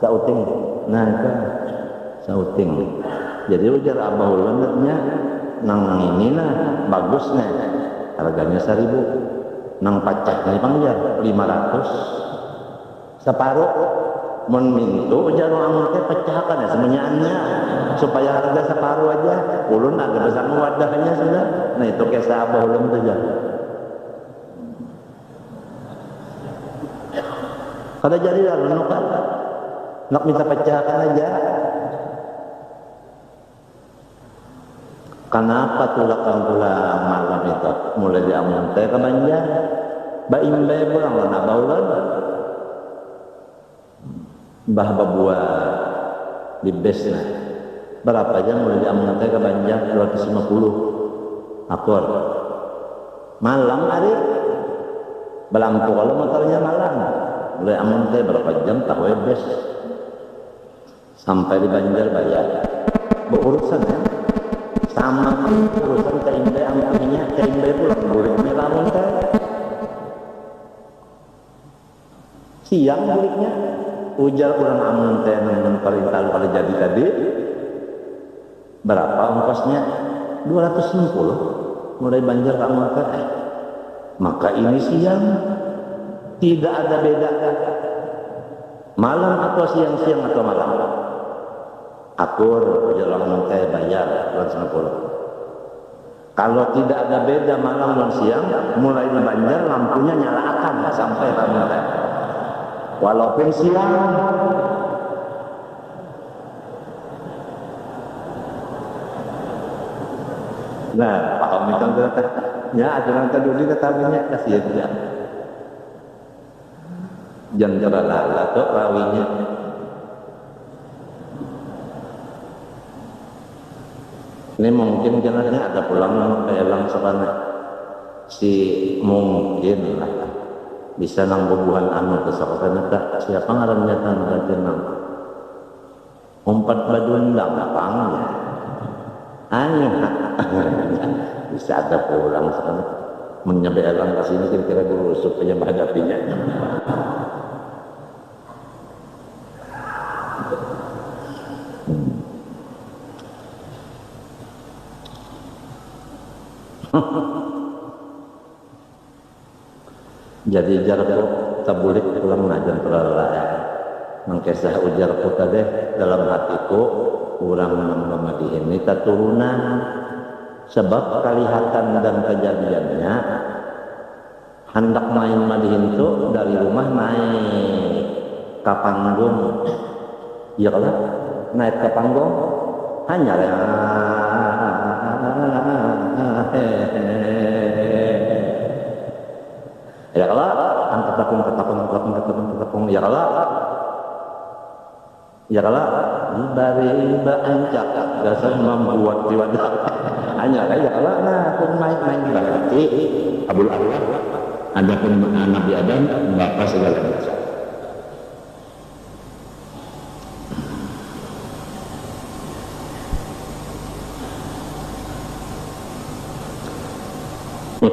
sauting nah kan sauting jadi ujar abah ulun nya nang ini nah bagusnya harganya 1.000 nang pacaknya panggil 500 separuh mun mintu jangan amun teh pecahkan ya semuanya supaya harga separuh aja ulun ada besar wadahnya sudah. Nah itu kisah abah ulun tu aja kada jadi lah nak minta pecahkan aja. Kenapa tulang malam itu mulai diamun teh kemanja baimbe pulang lah abah ulun Mbah Babua di Besna berapa jam mulai diamun teh ke Banjar 250 akor malam hari belampu kalau motornya malam mulai amun teh berapa jam tak webes sampai di Banjar bayar berurusan ya sama urusan keimbe ampunya keimbe pulang buliknya lamun teh siang buliknya ujar orang amun teh nang perintah pada jadi tadi berapa ongkosnya? 260 mulai Banjar ke Amun teh. Maka ini siang tidak ada beda malam atau siang-siang atau malam. Akur ujar orang teh bayar 260. Kalau tidak ada beda malam dan siang, mulai di Banjar lampunya nyalakan sampai Banjar. Walaupun siang. Nah, paham itu kan? Ya, ajaran tadi tetapinya kasih dia. Jangan terlalu tuh rawinya. Ini mungkin jelasnya ada pulang elang sarana si mungkin lah bisa nang bubuhan anu kesakana tak siapa ngarannya tangga jenang umpat badundang lapangnya anu bisa ada pulang sarana menyampai elang kesini kira-kira guru supaya menghadapinya. Jadi jarku tabulik pulang najan peralaya mengkesah ujarku tadi dalam hatiku orang memadihin ini turunan sebab kelihatan dan kejadiannya hendak main madihin itu dari rumah naik ke panggung ya kalau naik ke panggung hanya ya kalau angkat tapung ya kalau riba ancak dasar membuat diwadah hanya ya kalau nah pun main berarti Abul Allah ada pun Nabi Adam bapak segala macam.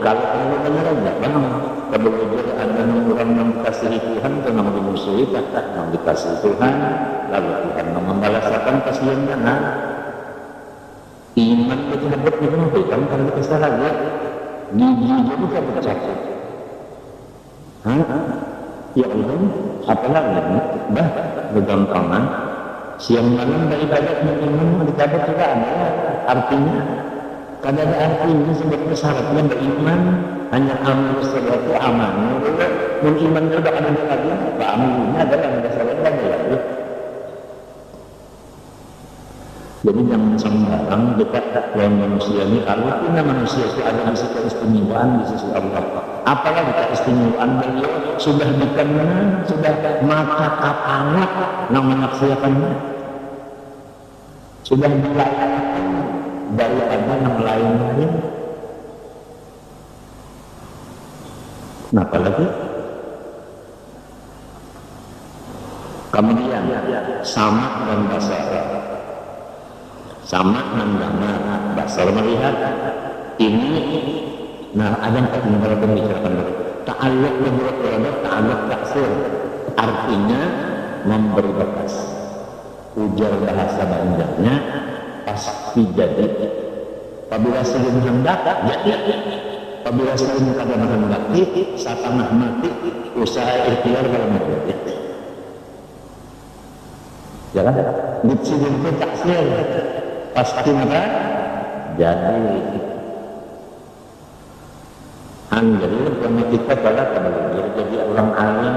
Kalau benar enggak bang, kalau ada orang yang dikasihi Tuhan dan yang dimusuhi tak yang dikasihi Tuhan, lalu Tuhan membalaskan kasihannya. Nah, iman itu dapat dibuktikan kalau kita salah ya, gigi juga pecah. Ya Allah, apalagi dah bergantangan siang malam dari ibadat iman dicabut juga ada artinya. Kada ada artinya sebenarnya syaratnya beriman hanya amal sesuatu aman. Dan iman itu tidak ada lagi. Amalnya adalah yang dasarnya lagi. Jadi jangan sembarang dekat dengan manusia ini. Kalau punya manusia itu ada sisi keistimewaan di sisi Allah. Apalagi keistimewaan beliau sudah dikenal, sudah mata kepala yang menyaksikannya, sudah dilayakan. Daripada yang lain-lain. Nah, apalagi kemudian sama dan basar. Sama dan basar melihat ini. Nah, ada yang kita bicarakan dulu. Ta'alluq dengan ta'alluq taksir. Artinya memberi batas. Ujar bahasa Banjarnya pasti jadi. Apabila sering hendak jadi, apabila sering kadang hendaki satengah mati usaha ikhtiar kalau mati. Ya kan? Dicilin itu taksir pasti apa? Jadi jadi karena kita pada jadi orang alim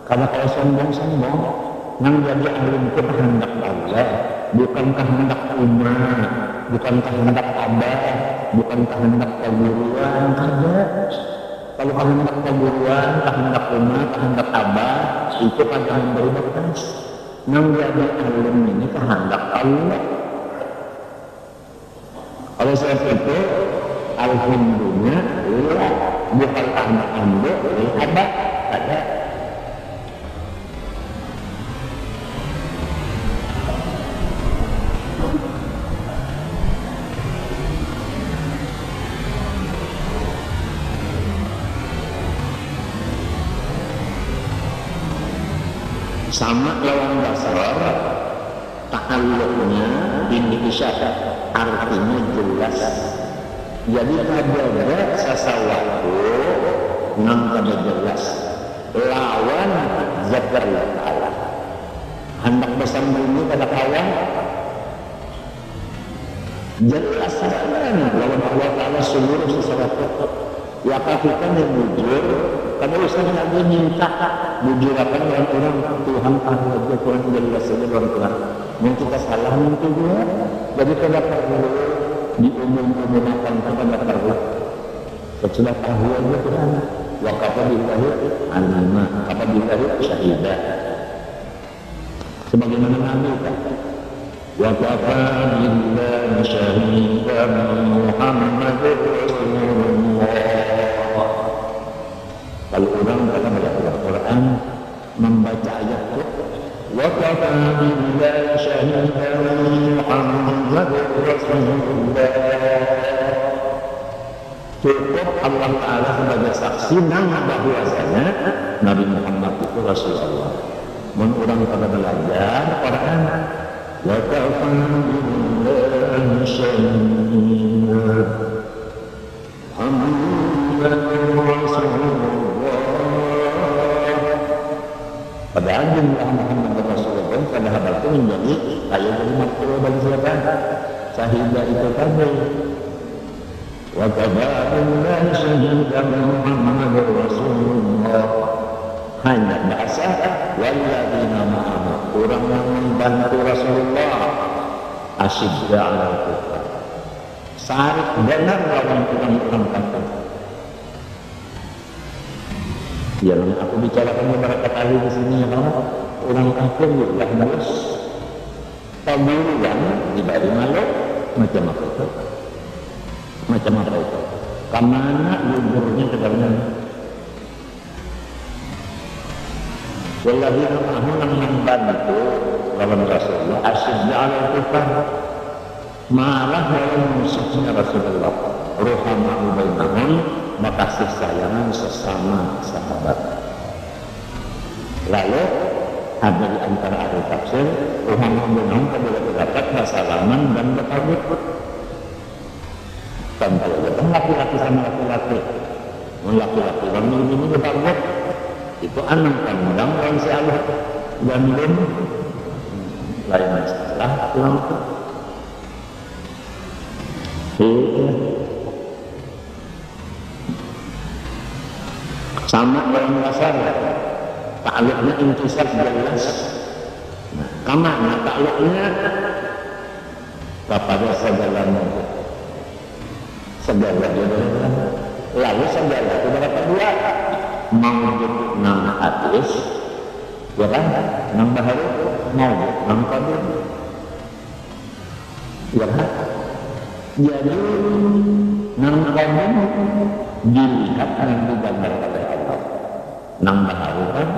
karena kalau sombong-sombong yang jadi alim itu kehendak Allah, bukan kehendak umat, bukan kehendak abah, bukan kehendak keguruan. Kada. Kalau kehendak keguruan, kehendak umat, kehendak abah, itu kan memberi batas. Yang jadi alim ini kehendak Allah. Oleh sebab itu, alhamdulillah, bukan kehendak Allah, abah, ada. Sama lawan basar, ta'alluqnya ini isyarat, artinya jelas. Jadi pada sesuatu nang kada jelas lawan Zakaria ta'ala hendak bersambung pada kawan jelas saja lawan Allah Ta'ala seluruh sesuatu ya kita yang bujur kada usah lagi minta bujur apa orang Tuhan Allah aja Tuhan jelas saja orang Tuhan yang kita salah itu juga jadi kada perlu diumum-umumkan kepada perlu sudah tahu aja Tuhan wa kafa billahi alima kafa billahi syahida sebagaimana Nabi kan wa kafa billahi syahidan Muhammadur Rasulullah. Kalau orang kata baca Al-Quran membaca ayat itu wa kafa billahi syahidan Muhammadur Rasulullah, cukup Allah Ta'ala sebagai saksi nang bahwasanya Nabi Muhammad itu Rasulullah. Mun orang pada belajar Quran wa kafa billahi syahidan Muhammadur Rasulullah. Padahal jumlah Muhammad Rasulullah pada hal itu menjadi ayat 50 bagi siapa? Syahidah itu tadi. Wa kafa billahi syahidan Muhammadur Rasulullah. Hanya bahasa walladzina ma'ahu, orang yang membantu Rasulullah asyidda 'alal kufar. Sarik benar lawan orang-orang kafir. Yang aku bicarakan beberapa kali di sini ya Pak, orang kafir juga harus taburan diberi malu macam apa itu? Macam apa itu? Kemana luburnya ke dalamnya? Walladzina ma'ahu yang membantu lawan Rasulullah asyidda 'alal kufar, malah lawan musuhnya Rasulullah ruhama'u bainahum, makasih sayangan sesama sahabat. Lalu ada di antara ahli tafsir ruhama'u bainahum adalah terdapat bersalaman dan bertabut. Contoh aja laki-laki sama laki-laki, laki-laki dan ini bertabut itu anak kandang orang si Allah dan belum lain masalah pulang sama dalam dasar takluknya intisab jelas. Nah, kemana takluknya kepada segala lalu segala itu berapa dua mawujud nang hadis ya kan nang baharu mawujud nang qadir ya kan jadi nang qadir dilihat dan digambar oleh Allah, nang baharu kan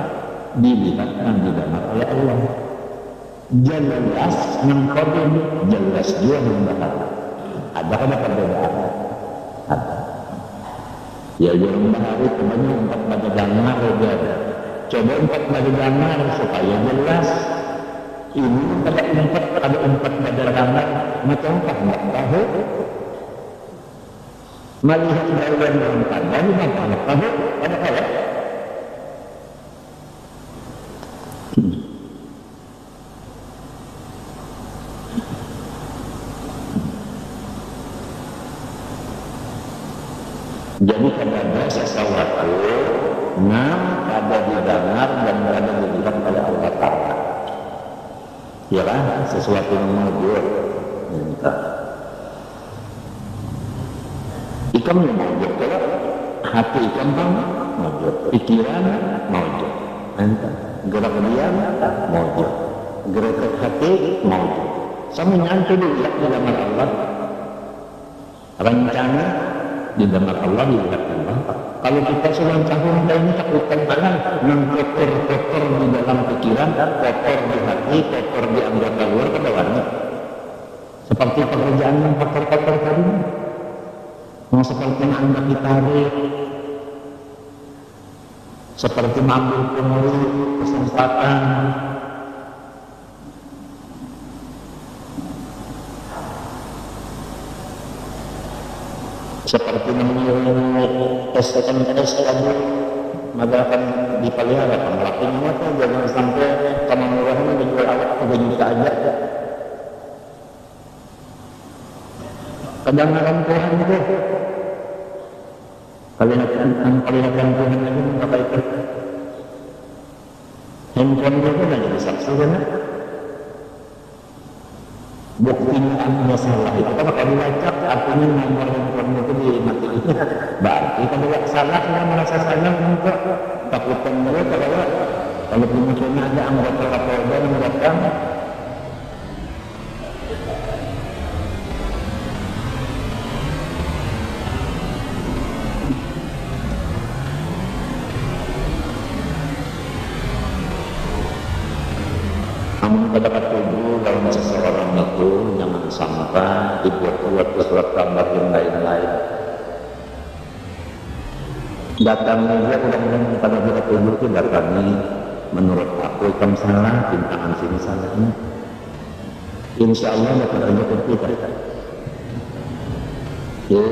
dilihat dan digambar oleh Allah. Jelas nang qadir jelas juga nang baharu ada perbedaan ada. Ya orang bahari temannya empat pada gambar ya. Coba empat pada gambar supaya jelas. Ini ada empat pada gambar macam apa nggak tahu. Melihat dari yang pada di mana tahu ada apa? Jadi kepada sesuatu yang ada didengar dan ada dilihat oleh Allah Ta'ala, ya kan? Sesuatu yang mawujud ikan mawujud kalau hati ikan mawujud, pikiran mawujud, gerak diam mawujud, gerak hati mawujud, sama nyantu dilihat di dalam Allah, rencana di dalam Allah dilihat Allah. Kalau kita selang tahun ini takutkan malam mengkotor-kotor di dalam pikiran, kotor di hati, kotor di anggota luar kedawannya. Seperti pekerjaan yang kotor-kotor tadi, mau seperti yang Anda ditarik, seperti mengambil penguri kesempatan, seperti mengirim SMS tadi, maka akan dipelihara pelakunya maka jangan sampai kemampuannya menjual awak 3 juta aja. Kedengaran Tuhan itu kalian Tuhan lagi apa itu? Handphone itu kan jadi saksi kan? Buktinya anda salah itu kan kalau dilacak artinya nomor handphone itu dimatikan. Berarti kalau tidak salah saya merasa salah untuk takutan mereka kalau misalnya ada anggota Kapolda yang datang pada tubuh kalau seseorang itu jangan sampai dibuat-buat ke surat kabar yang lain-lain. Datangi dia mudah-mudahan pada surat tubuh itu datangi menurut aku kamu salah, bintangan sini salahnya. Insya Allah dapat aja kita. Ya,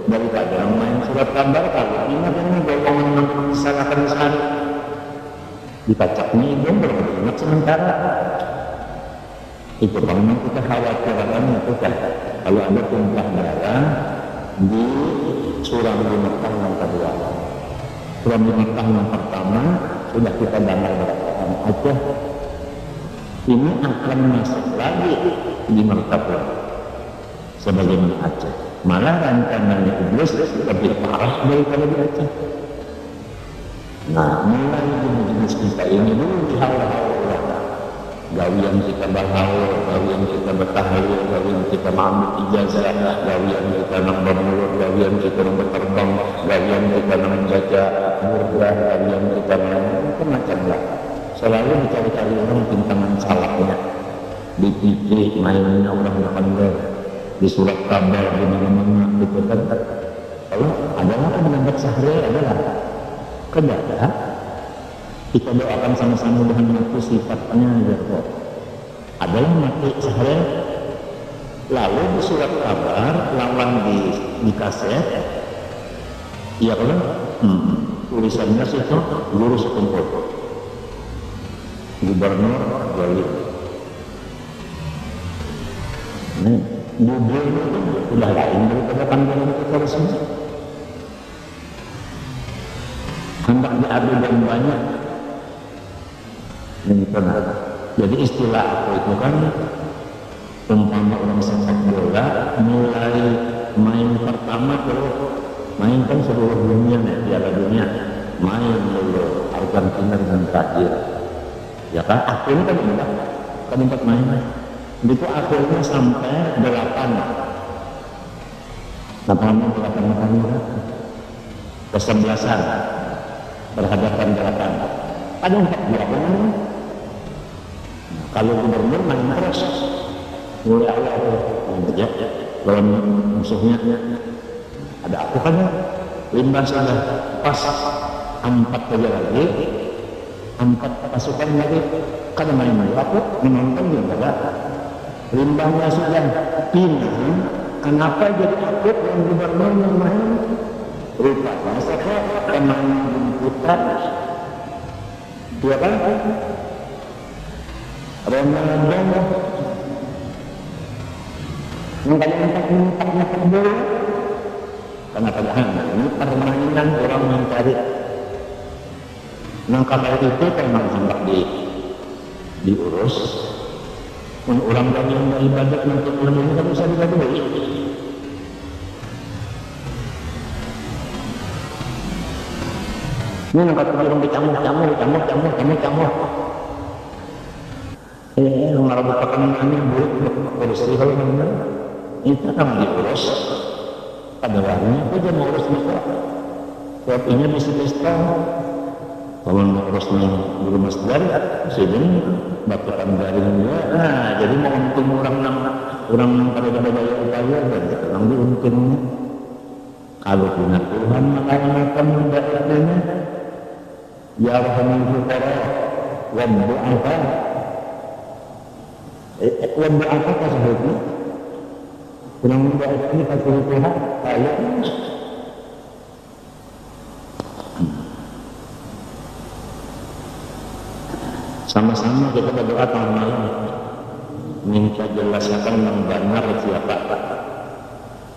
daripada main surat kabar kalau ingat ini golongan salahkan sekali. Dipacaknya itu berhemat sementara itu kalau kita khawatirkan itu kan kalau ada tumpah darah di suram di Mekah yang kedua, suram di Mekah yang pertama sudah kita damai berkata aja ini akan masuk lagi di Mekah sebagai Aceh, malah rancangannya iblis lebih parah daripada di Aceh. Nah, mulai jenis kita ini dulu dihalau-halau gawian kita berhaul, gawian kita bertahlil, gawian kita mengambil ijazah, gawian kita nambah mulut, gawian kita nambah terbang, gawian kita membaca murdah, gawian kita macam-macam lah. Selalu dicari-cari orang pintangan salahnya, dipilih mainnya orang pandai, di surat kabar, di mana-mana, gitu kan. Kalau adalah kan menganggap sehari adalah kedada, kita doakan sama-sama dengan mati sifatnya ya kok adalah mati sehari. Lalu di surat kabar lawan di kaset ya kan tulisannya situ lurus kumpul Gubernur Bali ini judulnya sudah lain daripada panggilan kita resmi. Hendak diadu dan banyak ini pernah. Jadi istilah aku itu kan umpama orang sepak bola mulai main pertama terus main kan seluruh dunia nih, Piala Dunia main dulu Argentina dengan Brazil ya kan, akhirnya kan enggak kan untuk main itu akhirnya sampai 8 kesebelasan berhadapan gerakan ada 4 gerakan. Kalau gubernur main terus mulai awal ya lawan musuhnya ada aku kan limbah sudah pas 4 saja lagi 4 pasukan lagi kan main aku menonton juga ada limbahnya sudah pindah. Kenapa jadi aku yang gubernur yang main rupanya saya pemain jemputan dia kan Ronaldo yang kali empat-empatnya bola karena padahal ini permainan orang mencari kalau itu memang hendak diurus orang yang beribadat nanti malam ini kan bisa dibagi. Ini nampak orang dicamuk. Malah bukan ini buruk urus kalau mana itu kan diurus. Pada warnanya itu dia mau urus mereka. Kopinya bisa pesta. Kalau mau urus guru masjid, sini bakalan garing juga. Nah, jadi mau untung orang pada bayar upaya dan orang diuntungnya. Kalau punya Tuhan maka akan mendapatkannya. Ya Rahman Fuqara wa du'afa. Wa du'afa kasihnya. Kurang doa ini kasih Tuhan. Ayo. Sama-sama kita berdoa malam. Minta jelaskan yang benar siapa.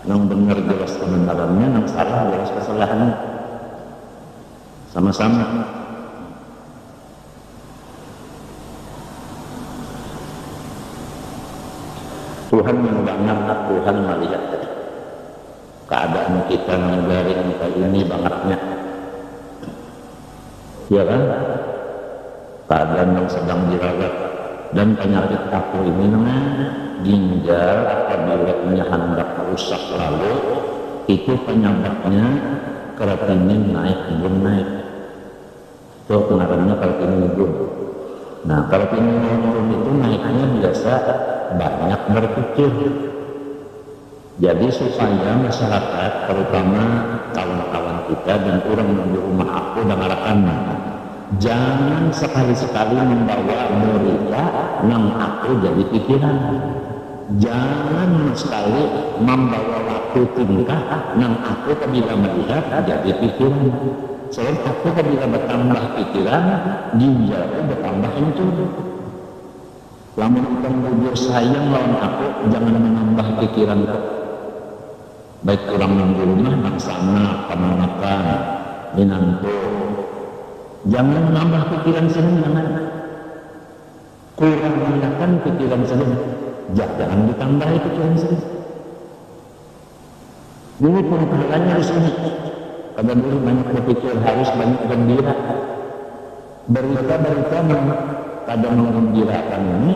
Yang benar jelas kebenarannya, yang salah jelas kesalahannya. Sama-sama. Tuhan mendengar, Tuhan melihat keadaan kita yang garing kayak ini bangetnya, ya kan? Keadaan yang sedang dirawat dan penyakit aku ini namanya ginjal apabila punya hendak rusak lalu itu penyebabnya kreatinin naik belum naik. Itu pengaruhnya kreatinin belum. Nah kreatinin belum itu naiknya biasa banyak berpikir. Jadi supaya masyarakat terutama kawan-kawan kita dan orang yang di rumah aku dengarkan, jangan sekali-sekali membawa mereka nang aku jadi pikiran. Jangan sekali membawa waktu tingkah nang aku apabila melihat jadi pikiran. Sebab aku apabila bertambah pikiran, ginjalku bertambah hancur. Lamun kita bujur sayang lawan aku, jangan menambah pikiran kau. Baik orang yang di rumah, nang sana, pemanakan, minanto. Jangan menambah pikiran sini, jangan. Kurang menekan pikiran sini, jangan ditambah pikiran sini. Dulu pengetahuannya di sini. Pada dulu banyak berpikir harus banyak gembira. Berita-berita kadang menggembirakan ini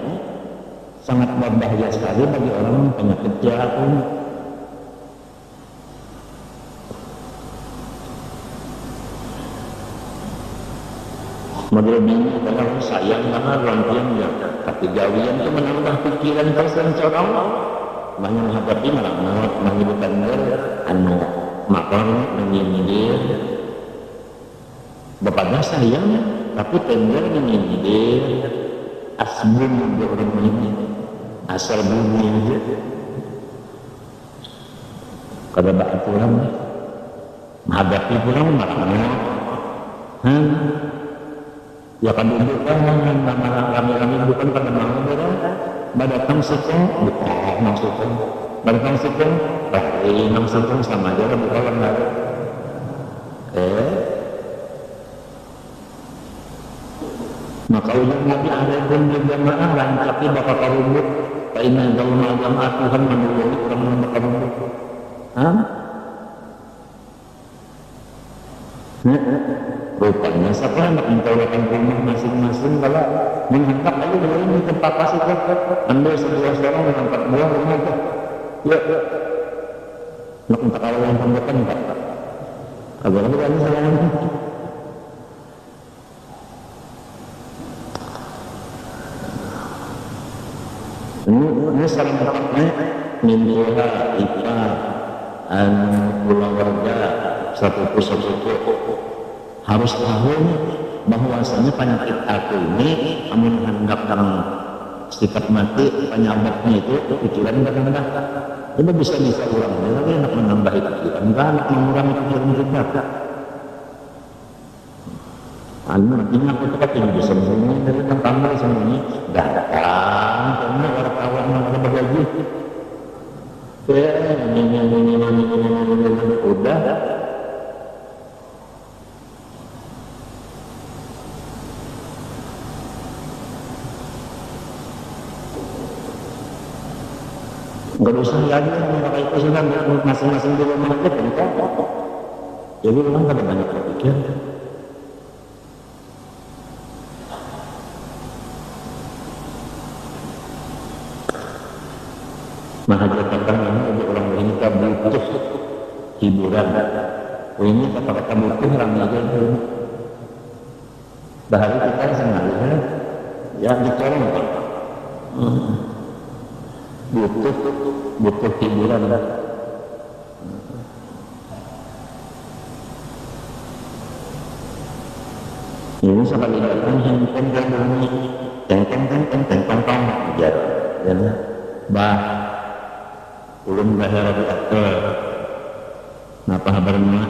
sangat berbahaya sekali bagi orang yang penyakit jantung. Model ini adalah sayang banget lantian ya. Tapi gawian itu menambah pikiran persen corong. Banyak menghadapi malah menyebutkan anu makar menyindir. Bapaknya sayang, tapi tender menyindir. Asbun dia orang ini, asal bunyi aja. Kada bakat pulang, menghadapi pulang marahnya. Ya kan duduk kan, rame-rame bukan pada mau berang. Badatang sikong, bukan maksudnya. Badatang sikong, lari nang sikong sama aja bukan lari. Maka ujung Nabi ada pun berjamaah rancaki bakal karubuk. Paina dalam agama Tuhan menulungi orang yang bakal karubuk. Rupanya siapa hendak mencolokkan rumah masing-masing kalau mengangkat aja boleh di tempat pas itu. Ambil sebuah orang mengangkat buah rumah itu. Ya. Nak minta kalau yang pembuatan enggak. Agak lebih banyak salahnya. Ini saling berkatnya minta ipa pulau warga satu pusat harus tahu bahwasanya penyakit aku ini amun hendak dalam sifat mati penyebabnya itu pikiran kadang-kadang itu bisa ulang tapi hendak menambah pikiran kan mengurangi pikiran juga artinya aku tetap yang bisa semuanya dari tambah semuanya datang karena wartawan yang ada berbagi udah nggak usah lagi memakai pesanan masing-masing di rumah aja kan jadi orang kada banyak berpikir. Maka katakan ini orang ini kita butuh hiburan. Ini kata-kata butuh orang aja itu. Bahari kita senang ya dicorong Pak. Butuh hiburan. Ini sekali datang handphone dan bunyi teng jar ya bah ulun bahara di aktor napa kabar mah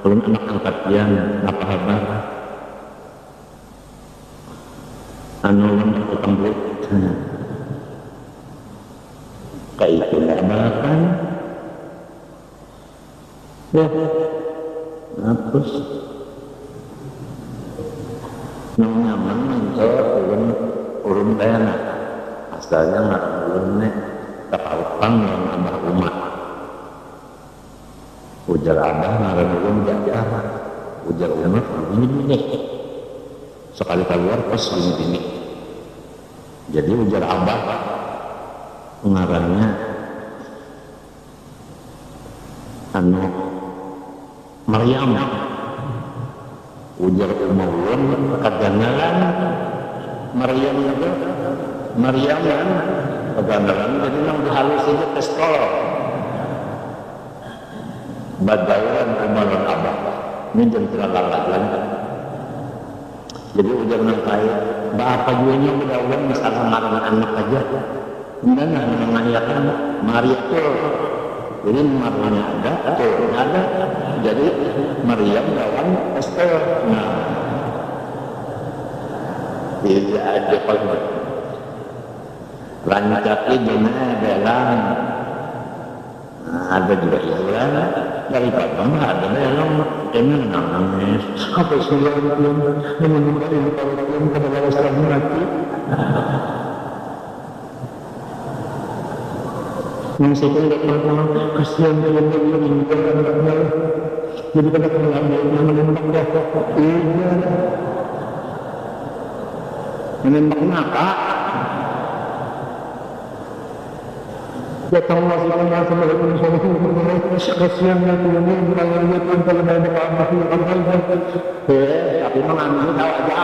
ulun anak angkat yang napa kabar anu ulun tukang duit kayak itu ngabakan ya terus nyaman mencor urun dana asalnya ngarang ulun nek kapalpang yang abah umat ujar abah ngarang ulun jajar ujar umat ini sekali keluar pas ini jadi ujar abah ngarangnya anu Maryam ujar umulun keganalan Maryam itu Maryam kan keganalan jadi nang dihalus aja pistol badawan umaran abah ini jadi terlalu jadi ujar nang kaya apa juanya udah ulang masalah marah anak aja dan mengayakan Maria tuh jadi marahnya ada tuh ada jadi Maryam lawan Esther nah tidak ada pagi rancaki dunia dalam ada juga ilan daripada ada dalam dengan nangis apa sih yang menimpa ini kalau pada wawasan mati yang saya tidak pernah kasihan dengan dia meninggal anaknya jadi pada mengambil yang menembak dia menembak mata datang masih kenal sama orang kasihan dengan dia menangis kalau menembak anaknya tapi mengambil tahu aja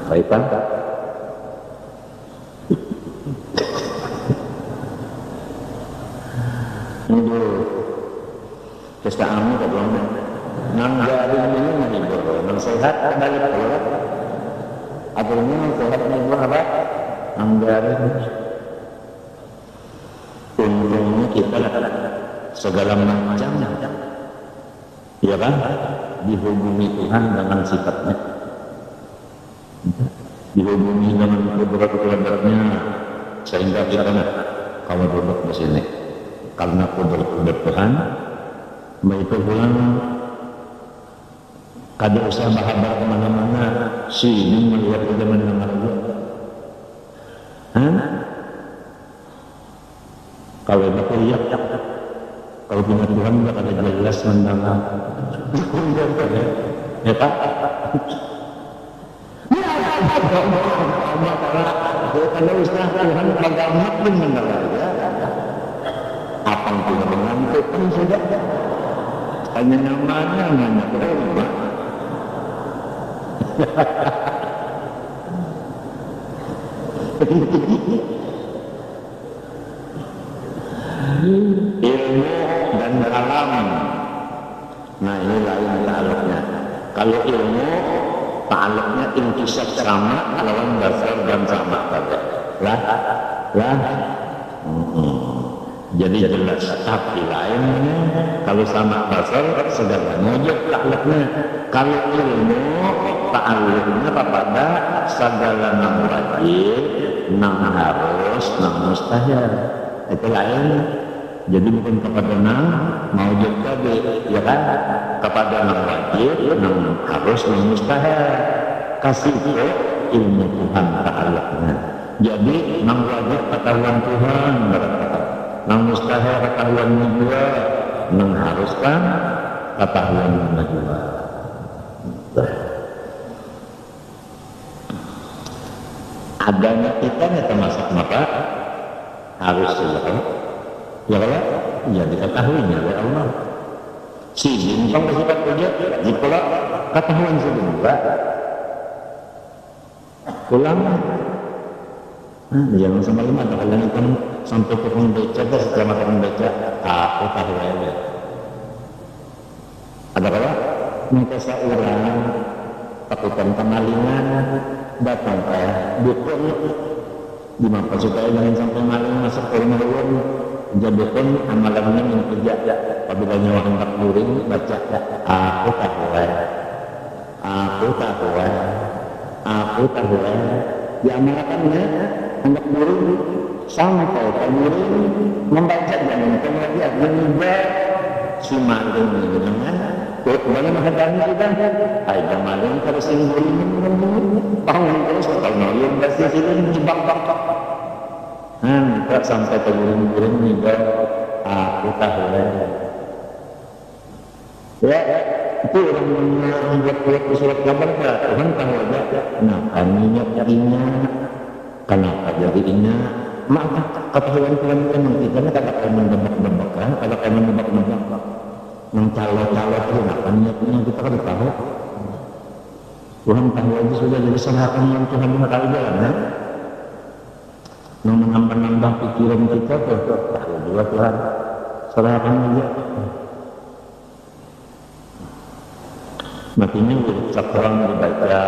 Baiklah. Ini pesta amu tak belum. Nang dari ini menghibur, nang sehat kembali keluar. Atau ini nang sehat menghibur apa? Nang dari untungnya kita segala macam, ya kan? Dihubungi Tuhan dengan sifatnya. Dihubungi dengan kudrat-kudratnya sehingga kita kalau duduk di sini karena kudrat Tuhan itu pulang kada usah bahagia kemana-mana sini melihat kita mendengar juga kalau ada kuliah kalau punya Tuhan tidak ada jelas mendengar ya Pak kalau Ustaz Tuhan agama pun mendengar apa yang tidak mengantuk pun sudah hanya namanya hanya berubah ilmu dan alam nah ini lain dialognya kalau ilmu ta'aluknya intisab sama lawan dasar dan sama saja lah jadi jelas tapi lainnya kalau sama dasar segalanya aja ta'aluknya kalau ilmu ta'aluknya kepada segala nang wajib nang harus nang mustahil itu lain jadi bukan kepada nang mau tadi ya kan kepada nang wajib nang harus nang mustahil kasih ilmu Tuhan ta'aluknya jadi nang wajib ketahuan Tuhan nang mustahil ketahuan juga nang harus kan ketahuan juga adanya kita termasuk maka harus juga ya kalau ya diketahuinya oleh Allah si bintang bersifat kerja jika ketahuan juga pulang jangan sampai lima ada kalian sampai tukang beca ke kecamatan beca, aku tahu aja. Ada apa? Mereka seorang takutan kemalingan datang ke dukun di mana supaya jangan sampai maling masuk ke rumah ulun. Jadikan amalannya yang kerja apabila nyawa hendak muring baca aku tahu diamalkannya hendak muring sampai muring membaca jangan kemudian meninggal si maling dengan bagaimana menghadangnya kita ada maling terus yang muring bangun terus kalau yang pasti sini menjebak tak sampai ke muring meninggal aku tahu ya itu orang membuat surat kabar Tuhan tahu aja kenapa niatnya kenapa jadinya maka ketahuan Tuhan memang kita kata kayak mendebak-debak kan kata kayak mendebak-debak mencalo-calo itu kenapa niatnya kita kan tahu Tuhan tahu aja sudah jadi serahkan yang Tuhan mengetahui jalannya menambah pikiran kita tahu juga Tuhan serahkan aja makanya sekarang dibaca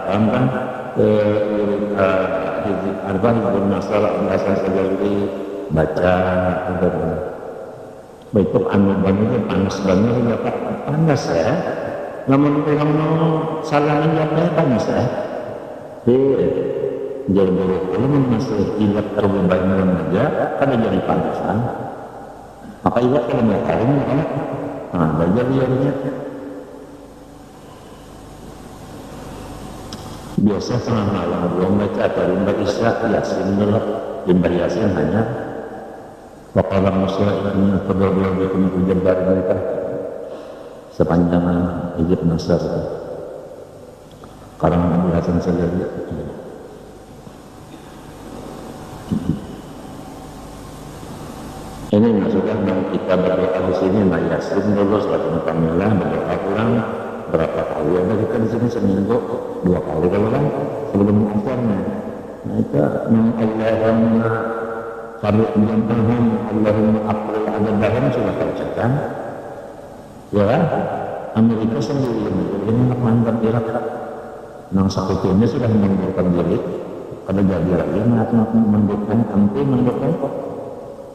kan Arba'in Nasr Al-Hasan Sajali baca itu anu banget panas banget ya Pak panas ya namun orang salahnya panas ya jadi kalau masih ilat terlalu banyak aja kan jadi panasan maka ilat kalau mau karim nah belajar liarnya biasa tengah malam belum baca atau limba isya yasin dulu limba yasin hanya waqala Musa ini kedua-dua bikin hujan dari mereka sepanjang hijab Nasr karangan Abu Hasan Sajali ini sudah kita berdoa di sini nah yasin dulu setelah kamilah berdoa ulang berapa kali ada kita di sini seminggu 2 kali kalau kan sebelum asarnya nah itu Allahumma farriq bainahum Allahumma aqil adadahum sudah terucapkan ya kan Amerika sendiri ini nak mantan Irak nang sekutunya sudah mengundurkan diri kalau jadi lagi nak mendukung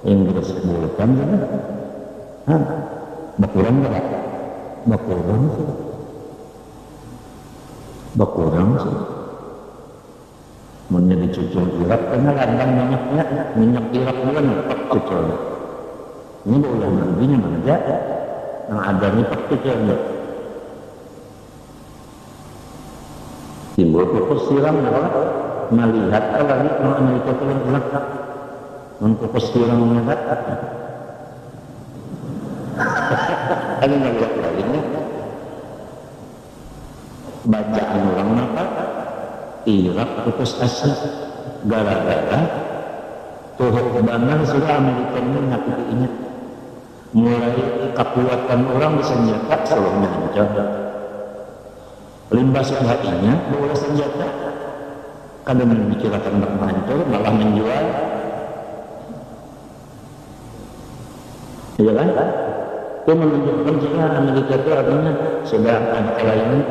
Inggris bukan juga berkurang enggak berkurang sih menjadi cucur Irak karena landang minyak Irak juga ngepak cucurnya ini boleh nantinya mana aja yang ada ngepak cucurnya timbul kukus siram melihat kalau ini orang Amerika itu yang Irak mengkukus siram melihat ada melihat lainnya bacaan orang apa Irak putus asa gara-gara tuhuk benar sudah Amerika ini nyakitinya mulai kekuatan orang di senjata seluruhnya hancur limbah subhatinya boleh senjata kadang membicarakan hancur malah menjual iya kan? Itu menunjukkan jika Amerika itu artinya sudah ada kelainan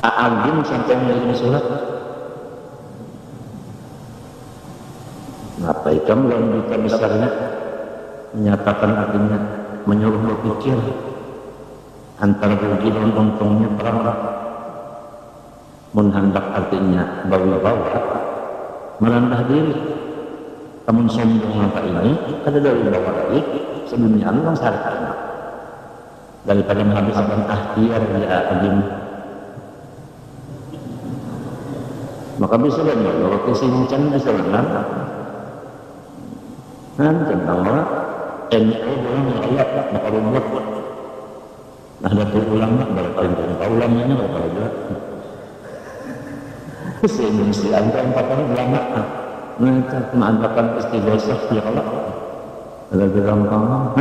Agim sampai mengirim surat apa itu dalam berita besarnya menyatakan artinya menyuruh berpikir antara rugi dan untungnya perang menghendak artinya bawa-bawa merendah diri namun sombong apa ini ada dari bawah lagi sedunia orang syarikat daripada menghabiskan akhir ya Agim maka bisa dan kalau kesingcan misalnya tentang NU bilang ya maka rumah nah ada ulama berkali-kali ulamanya berapa aja se-Indonesia antara 4 orang ulama mereka mengadakan istighosah ya Allah ada gampang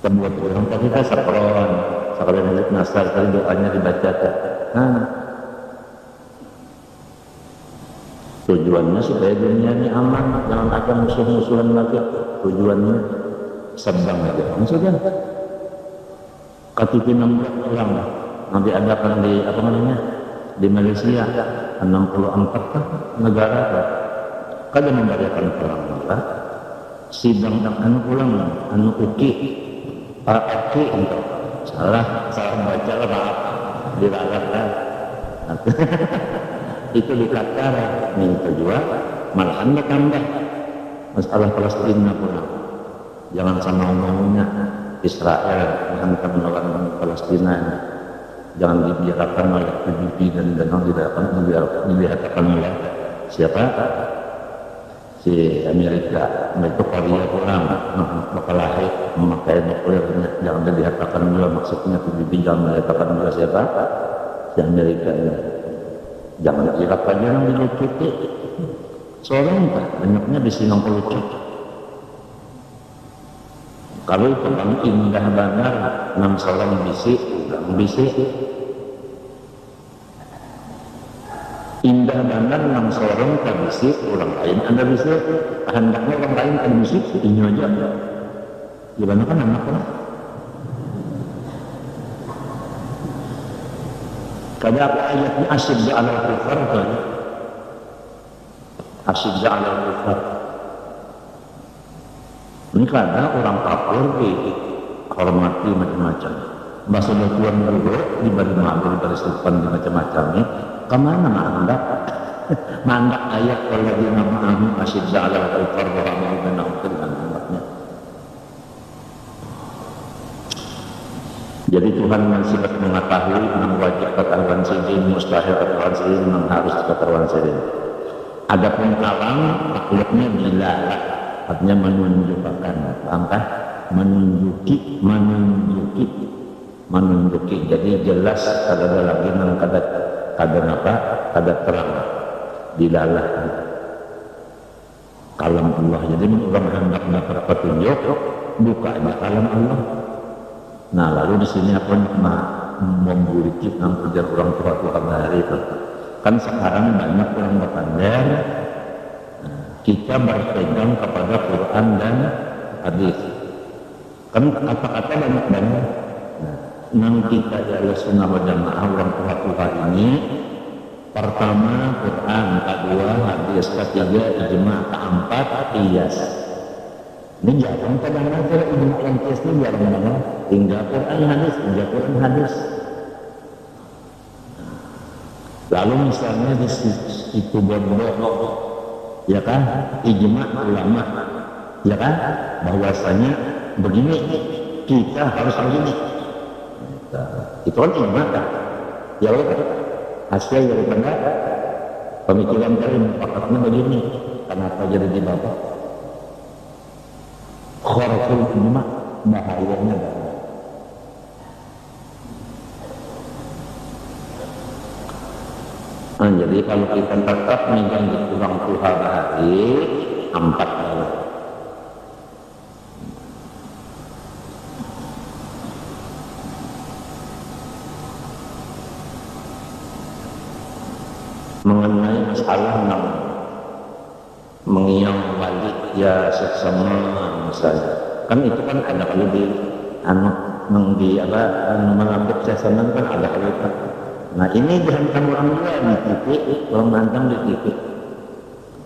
kedua orang tadi kita sakron Nasr tadi doanya dibaca Tujuannya supaya dunia ini aman, jangan ada musuh-musuhan lagi. Tujuannya sedang aja. Maksudnya KTP 16 orang nanti adakan di apa namanya di Malaysia 64 kan negara kada membayarkan perang apa sidang anu ulang anu uki untuk salah baca lah maaf dilarang itu di Qatar minta juga malahan bertambah masalah Palestina pula jangan sama ngomongnya Israel menghantam melawan Palestina jangan dibiarkan oleh PBB dan dilihatkan oleh siapa si Amerika itu Korea pulang bakal lahir memakai nuklirnya jangan dilihatkan juga maksudnya PBB jangan melihatkan juga siapa si Amerika ini jangan Irak aja yang dilucuti seorang banyaknya di sinong pelucut. Kalau itu kan indah banget, 6 salam bisi, udang bisi. Indah banget 6 salam tak bisi, orang lain anda bisi. Hendaknya orang lain kan bisi, ini aja. Gimana kan anaknya? Kada apa ayatnya asyid ja'ala kufar kan? Asyid ja'ala kufar. Ini karena orang kafir dihormati macam-macam. Bahasa Tuhan dulu diberi maafin dari sultan di macam-macamnya. Kemana mandak? Mandak ayat kalau dia nama asyid ja'ala kufar orang yang dengan anaknya. Jadi Tuhan masih mengetahui enam wajib ketahuan sirin, mustahil ketahuan sirin, enam harus ketahuan sirin. Adapun alam makhluknya dilarang. Artinya menunjukkan apa? Menunjuki. Jadi jelas ada lagi nang kada apa? Kada terang. Dilalah. Kalam Allah. Jadi orang hendak dapat petunjuk buka aja kalam Allah. Nah lalu di sini apa memburiki nang ujar orang tua hari itu. Kan sekarang banyak orang berpandang kita berpegang kepada Quran dan hadis. Kan kata-kata banyak-banyak. Nang kita ya sunnah wal jamaah orang tua ini pertama Quran, kedua hadis, ketiga ijma, keempat qiyas. Ini jarang kadang-kadang ijma dan qiyas ini jarang banget. Tinggal Quran hadis. Lalu misalnya di situ bodoh ya kan ijma ulama ya kan bahwasanya begini kita harus begini itu kan ijma kan ya kan hasil daripada pemikiran kalian pakatnya begini kenapa jadi di bawah khuraful ijma bahayanya banget. Nah, jadi kalau kita tetap menjadi kurang Tuhan hari 4 kali. Mengenai masalah mengiang wali ya sesama misalnya, kan itu kan ada kalau di di mengambil sesama kan ada kalau itu. Nah ini dihantam orang lain di titik, orang mantang di titik.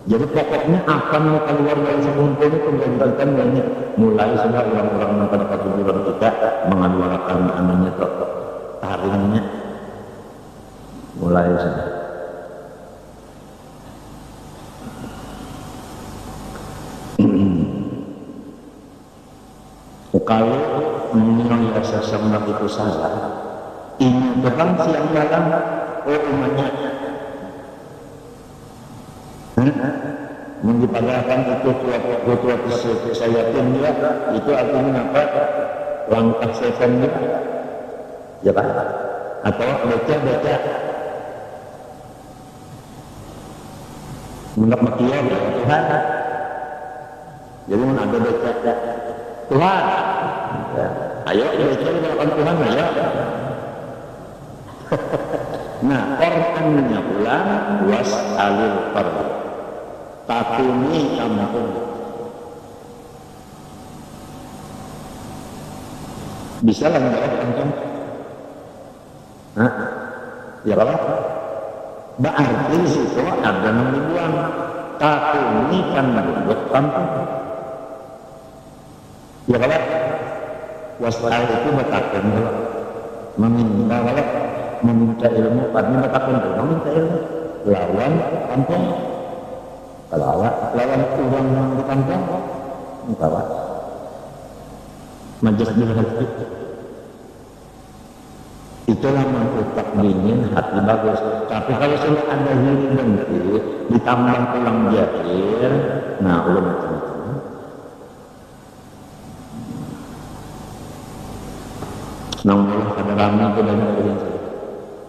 Jadi pokoknya apa yang keluar dari sekumpul itu menjadikan banyak. Mulai sudah orang-orang yang pada kuburan kita mengeluarkan anunya itu taringnya. Mulai sudah. Kalau menilai sesama itu salah. Ini berang siang malam umatnya mengipadakan itu tua saya dia itu artinya apa langkah setan dia ya kan atau baca mendak makia ya Tuhan jadi mana ada baca Tuhan ya. Ayo baca dengan Tuhan ayo. Nah, Qur'annya ulang was alil fardu. takuni kampung. Bisa lah nggak kampung? Hah? Ya kalau berarti di situ ada yang dibuang takuni kan duduk kampung. Ya kalau wasal itu bertakun meminta kalau meminta ilmu, artinya bertakun meminta ilmu lawan kampung. Kalau awak lawan orang yang di kampung, enggak awak majelis hati. Itulah mengutak dingin hati bagus. Tapi kalau sudah ada hiri dengki ditambah pulang jahir, nah ulun macam-macam. Namun pada ramai itu banyak yang saya.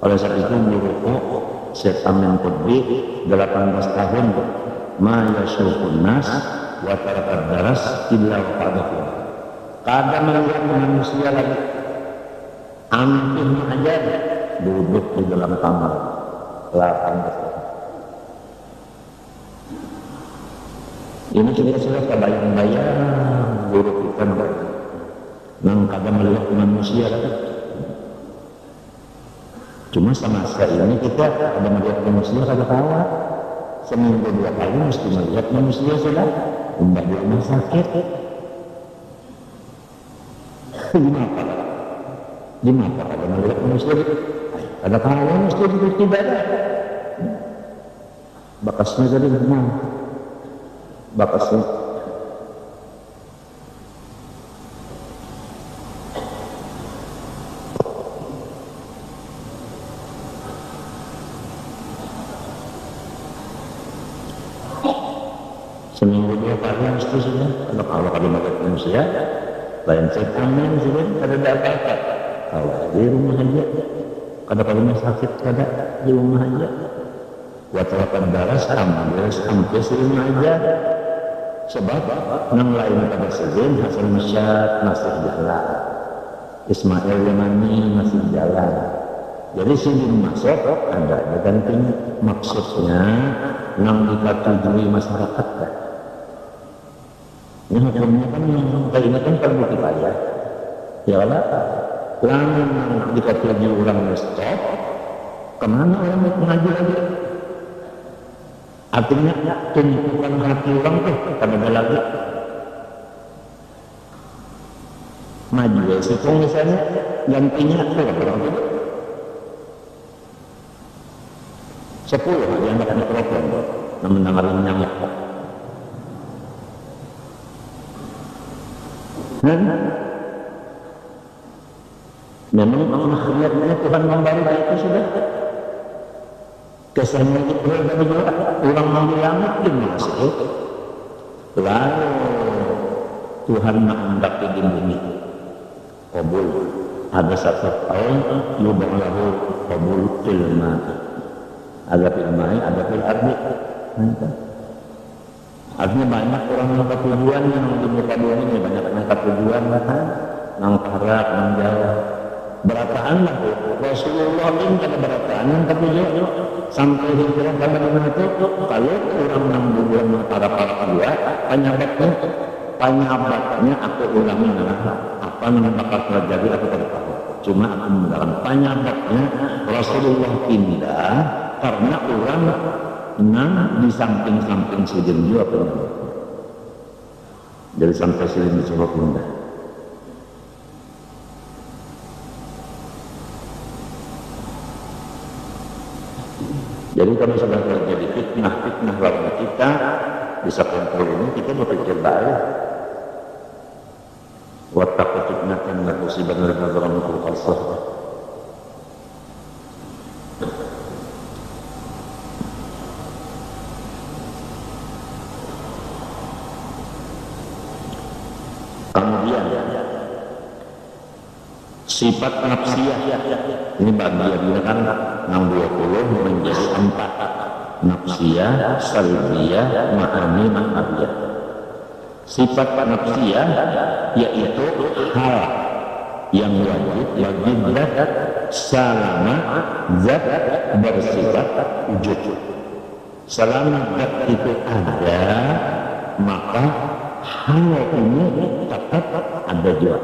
Oleh sebab itu guruku Syekh Amin Qutbi 18 tahun ma yashufun nas wa tarakad daras illa waqadahu. Kadang melihat manusia lagi hampir aja duduk di dalam kamar 18 tahun. Ini kita sudah kebayang-bayang guru kita nang kadang melihat manusia lagi. Cuma semasa ini kita ada melihat manusia kada kalah. Seminggu 2 kali mesti melihat manusia sudah umpah di rumah sakit. Gimana kalau melihat manusia ada kalah mesti tidak ada. Bakasnya jadi gimana? Bakasnya seminggu 2 kali mesti sudah. Kalau melihat manusia lain Syekh Amin sudah kada ada apa-apa. Kalau di rumah aja kada rumah sakit kada di rumah aja. Buat terapan darah sampai di rumah aja. Sebab nang lain pada sejin hasil masyad masih jalan. Ismail Yamani masih jalan. Jadi sini masuk ada gantinya. Maksudnya nang dikatujui masyarakat kan. Ini hukumnya kan yang kan terbukti payah. Ya Allah, lamun dikatujui orang stop, kemana orang mau mengaji lagi? Artinya tumpukan hati orang tuh kada ada lagi. Maju ya, situng misalnya gantinya tuh orang itu 10 yang akan mikrofon namun dengarin nyamuk. Memang akhirnya Tuhan memberi itu sudah kesannya itu dari juga orang mengambil langit gimana sih? Lalu Tuhan menghendaki di bumi kabul ada 1 tahun yubang lahu kabul ilma ada ilmai ada fil ardi. Artinya banyak orang yang tujuan yang di muka bumi ini banyak yang tujuan kan nang parak nang jawa berataan lah Rasulullah ini kada berataan yang tujuan sampai hijrah ke Madinah itu kalau orang nang bulan para dua penyebabnya aku ulangi adalah apa yang bakal terjadi aku tidak tahu. Cuma aku mendalam penyebabnya Rasulullah pindah karena orang nang di samping-samping sujud juga penyebab. Jadi sampai sini disuruh pindah. Jadi kalau sudah terjadi fitnah lawan kita bisa kumpul ini kita berpikir baik. Wattaqu fitnatan la tusibanna alladziina zalamu minkum khassah. Kemudian sifat nafsiyah ini bagian kan 20 menjadi 4 nafsiyah, salbiyah, ma'ani, ma'abiyah. Sifat nafsiyah yaitu hal yang wajib bagi zat salama zat bersifat wujud. Selama zat itu ada, maka hal ini tetap ada juga.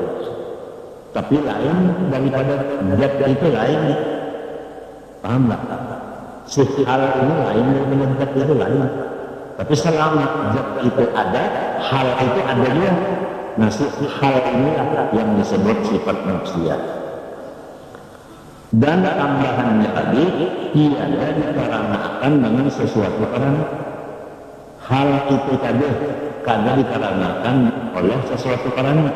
Tapi lain daripada zat itu lain. Paham nggak? Si hal ini lain daripada zat itu lain. Tapi selama zat itu ada, hal itu ada juga. Nah, si hal ini yang disebut sifat nafsiyah. Dan tambahannya tadi tiada dikarenakan dengan sesuatu karena hal itu tadi karena dikarenakan oleh sesuatu karena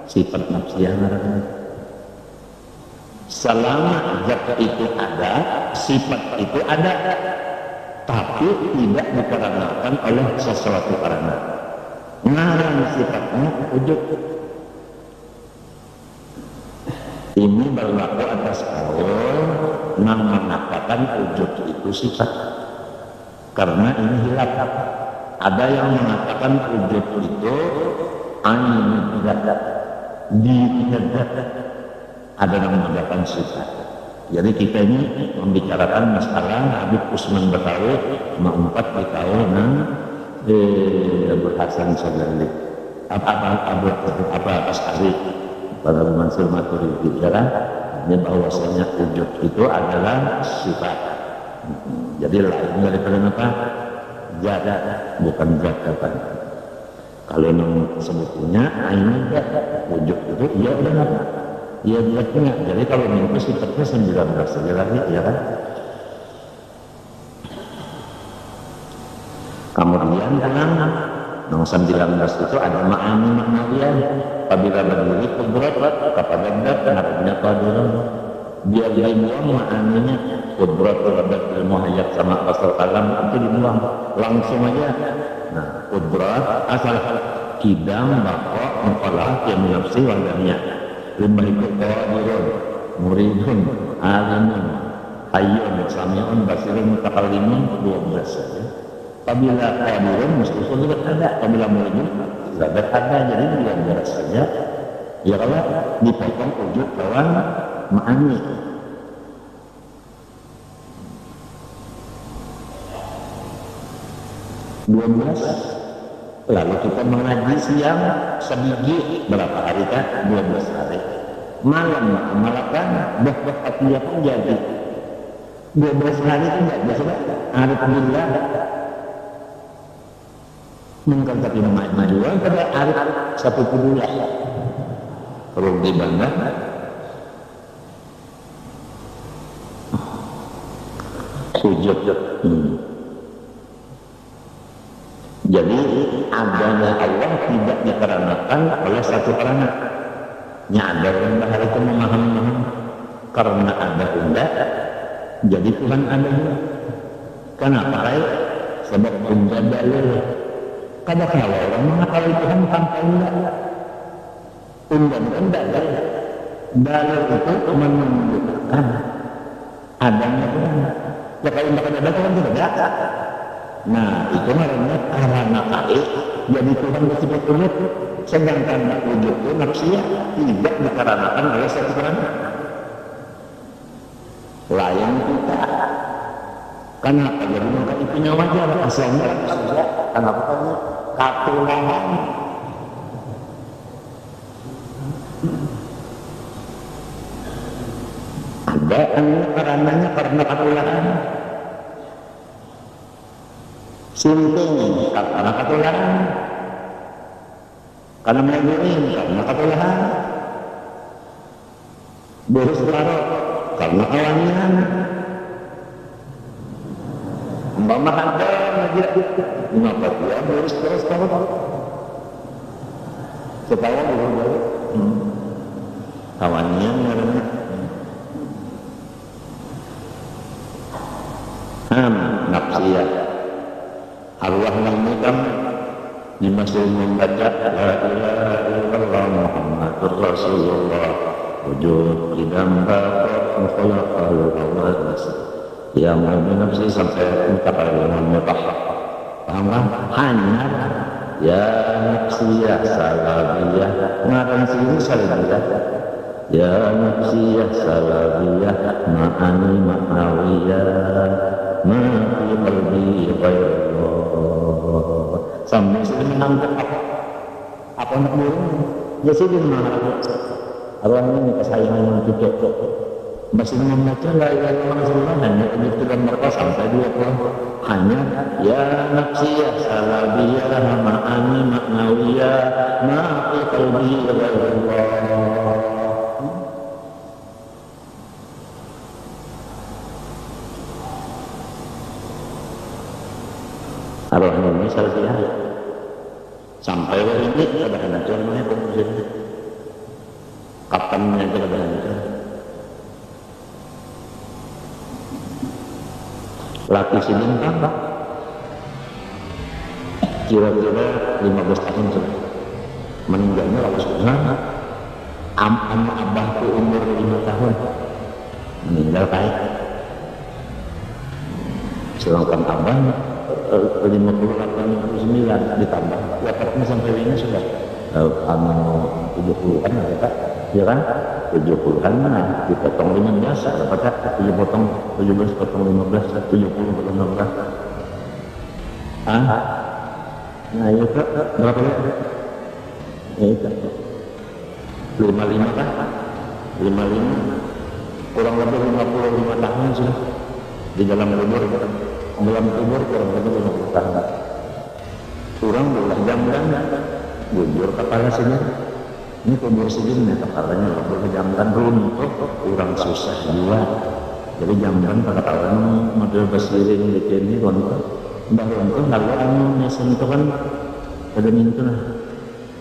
sifat nafsiyah. Selama zat itu ada, sifat itu ada, tapi tidak dikarenakan oleh sesuatu karena ngaran sifatnya wujud. Ini berlaku atas kaul yang mengatakan wujud itu sifat, karena ini hilaf. Ada yang mengatakan wujud itu ainul zat, dirinya zat. Ada yang mengatakan sifat. Jadi kita ini membicarakan masalah Habib Usman Betawi mengumpat di kaul Hasan Sadali apa As'ari pada Mansur Maturidi kan, ini bahwasanya wujud itu adalah sifat. Jadi lain daripada apa? Zat, bukan zat apa. Kalau yang sebetulnya ainul zat, wujud itu iya udah apa? Iya zatnya. Jadi kalau itu sifatnya 19 saja lagi, ya kan? Kemudian dalam nomor 19 itu ada ma'ani ma'nawiyah. Apabila berdiri kudrat kepada zat harusnya qadiran. Dia dibuang ma'aninya kudrat terhadap ilmu hayat sama asal kalam itu dibuang langsung aja. Nah, kudrat asal kidam baqa muqalah yang nafsi wadahnya lima itu qadirun muridun alimun hayyun sami'un basirun mutakallimun 12 saja. Apabila qadirun mesti sudah ada, apabila muridun sudah ada, jadi dia biasanya ya kalau dipotong wujud lawan ma'ani. Lalu kita mengaji siang sebiji berapa hari kan? 12 hari. Malam malakan dah hati pun jadi 12 hari itu enggak biasa. Alhamdulillah. Mungkin tapi majuan pada hari satu bulan. Rugi banget. Sujud. Jadi adanya Allah tidak dikarenakan oleh satu karena. Ada orang bahar itu memahami karena ada benda, jadi Tuhan ada juga. Kenapa? Sebab benda dalil. Kadang-kadang orang mengakali Tuhan tanpa benda. Benda dalil. Dalil itu menunjukkan adanya Tuhan. Ya kalau tidak ada Tuhan tidak ada. Nah, itu namanya karena kali jadi Tuhan bersifat wujud, sedangkan wujud itu nafsiyah tidak dikarenakan oleh satu karena lain kita. Kenapa? Jadi mereka itu nyawa aja asalnya nafsiyah. Kenapa? Karena katulangan. Ada karenanya karena katulangan. Sinting karena ketularan, karena meguring karena ketularan, boros larut karena kawanian, mbak ada lagi mengapa dia boros terus larut, ketawa dulu kawanian karena nafsiyah. Arwah yang mutam di masjid membaca la ilaha illallah Muhammadur Rasulullah wujud idam baqa khalaqal awalas ya ma'min nafsi sampai mutakalim mutahhab. Paham kan? Hanya ya nafsiyah salabiyah ngaran sini salabiyah ya nafsiyah salabiyah ma'ani ma'nawiyah ma fi qalbi ghairullah. Sampai sini menangkap apa nak burung ya sini mah orang ini kesayangan yang cukup masih membaca la ilaha illallah hanya kebetulan mereka sampai 20 hanya ya nafsi ya salabiyah ma'ani ma'nawiyah ma fi qalbi ghairullah. Arwahnya ini salafiyah sampai hari ini ada hancur namanya komposisi kapannya itu ada hancur. Laki sidin tambah kira-kira 15 tahun sudah meninggalnya lalu sudah anak abahku umur 5 tahun meninggal baik sedangkan abah 58-59 ditambah wafatnya sampai ini sudah 70-an ada Pak ya kan 70-an nah dipotong 15 dapat 7 potong 17 potong 15 70 potong 16 nah itu Pak berapa ya itu 55 kan 55 kurang lebih 55 tahun sudah di dalam kubur kurang lebih 50 tahun kurang belah jam-jam bujur kepala sini ini kubur sini kepalanya kubur jamban runtuh kurang susah juga jadi jamban kepalanya model besiring di sini runtuh runtuh lalu nesen itu kan ada mintu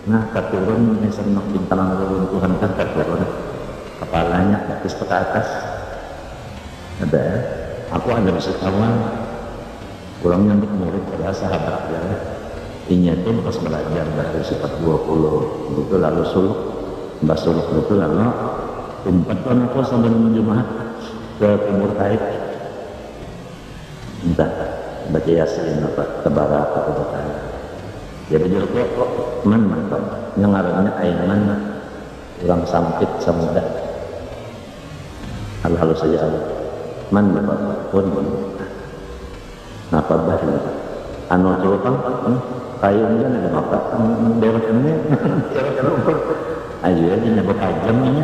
nah katurun nesen nak bintang runtuhan kan katurun kepalanya atas ke atas ada aku ada bisa kawan kurangnya untuk murid pada sahabat ya ini itu bekas belajar dari sifat 20 itu lalu suluk mbak suluk itu lalu 4 tahun aku sambil Jumat ke Timur Taib entah baca Yasin apa tebarak atau baca ya belajar kok mantap yang arahnya Aiman kurang sampit semudah hal-hal saja man bapak pun apa bahaya anu terutang kayunya ada apa dewasannya aja dia nyebut ajamnya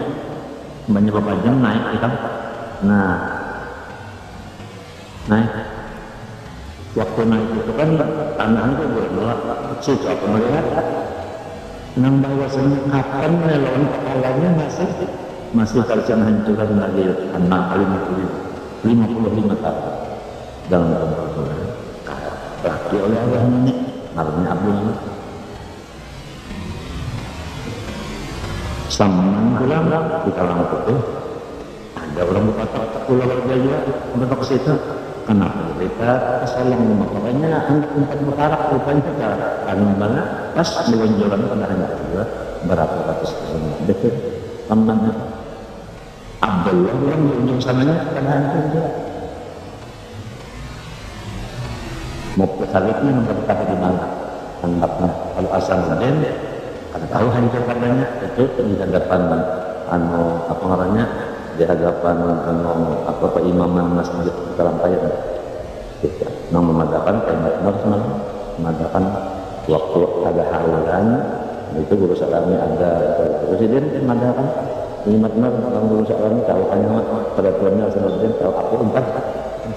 banyak ajam naik kita naik waktu naik itu kan tanahnya itu berdua suka melihat nang bahwasanya kapan melawan kepalanya masih terjang hancuran lagi anak 55 tahun dalam kebetulan laki oleh Allah ini namanya Abdul Saman pulang di kalang putih ada orang berkata pulau berjaya untuk ke situ kenapa kita kesalang makanya anak tempat berkarak rupanya kan banget pas melonjoran pada anak juga berapa ratus persen betul teman Abdullah yang melonjong sananya pada hancur juga mau kesalipnya berkata di mana anaknya kalau Hasanuddin kan tahu hancur katanya itu di hadapan apa namanya di hadapan apa imaman masjid Karampayan gitu yang memadakan kayak memadakan waktu ada haulan itu guru salami ada presiden memadakan benar orang guru salami tahu hanya pada tuannya Hasanuddin tahu aku empat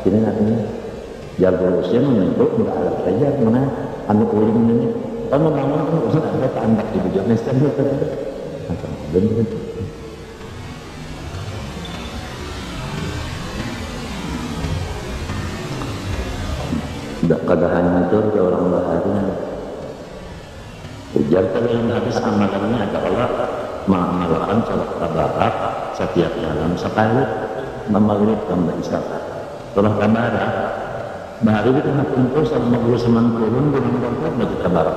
sini nantinya jago usia menyentuh tidak ada saja mana anu uling ini kan memang ada tanda di bujur nesta itu kan benar tidak kadahannya itu ke orang bahagia ujar dalam hadis amalannya adalah mengamalkan salat tabarak setiap malam sekali maghrib dan isya setelah tabarak baru kita nak kumpul sama guru seman turun dengan dokter bagi tabarak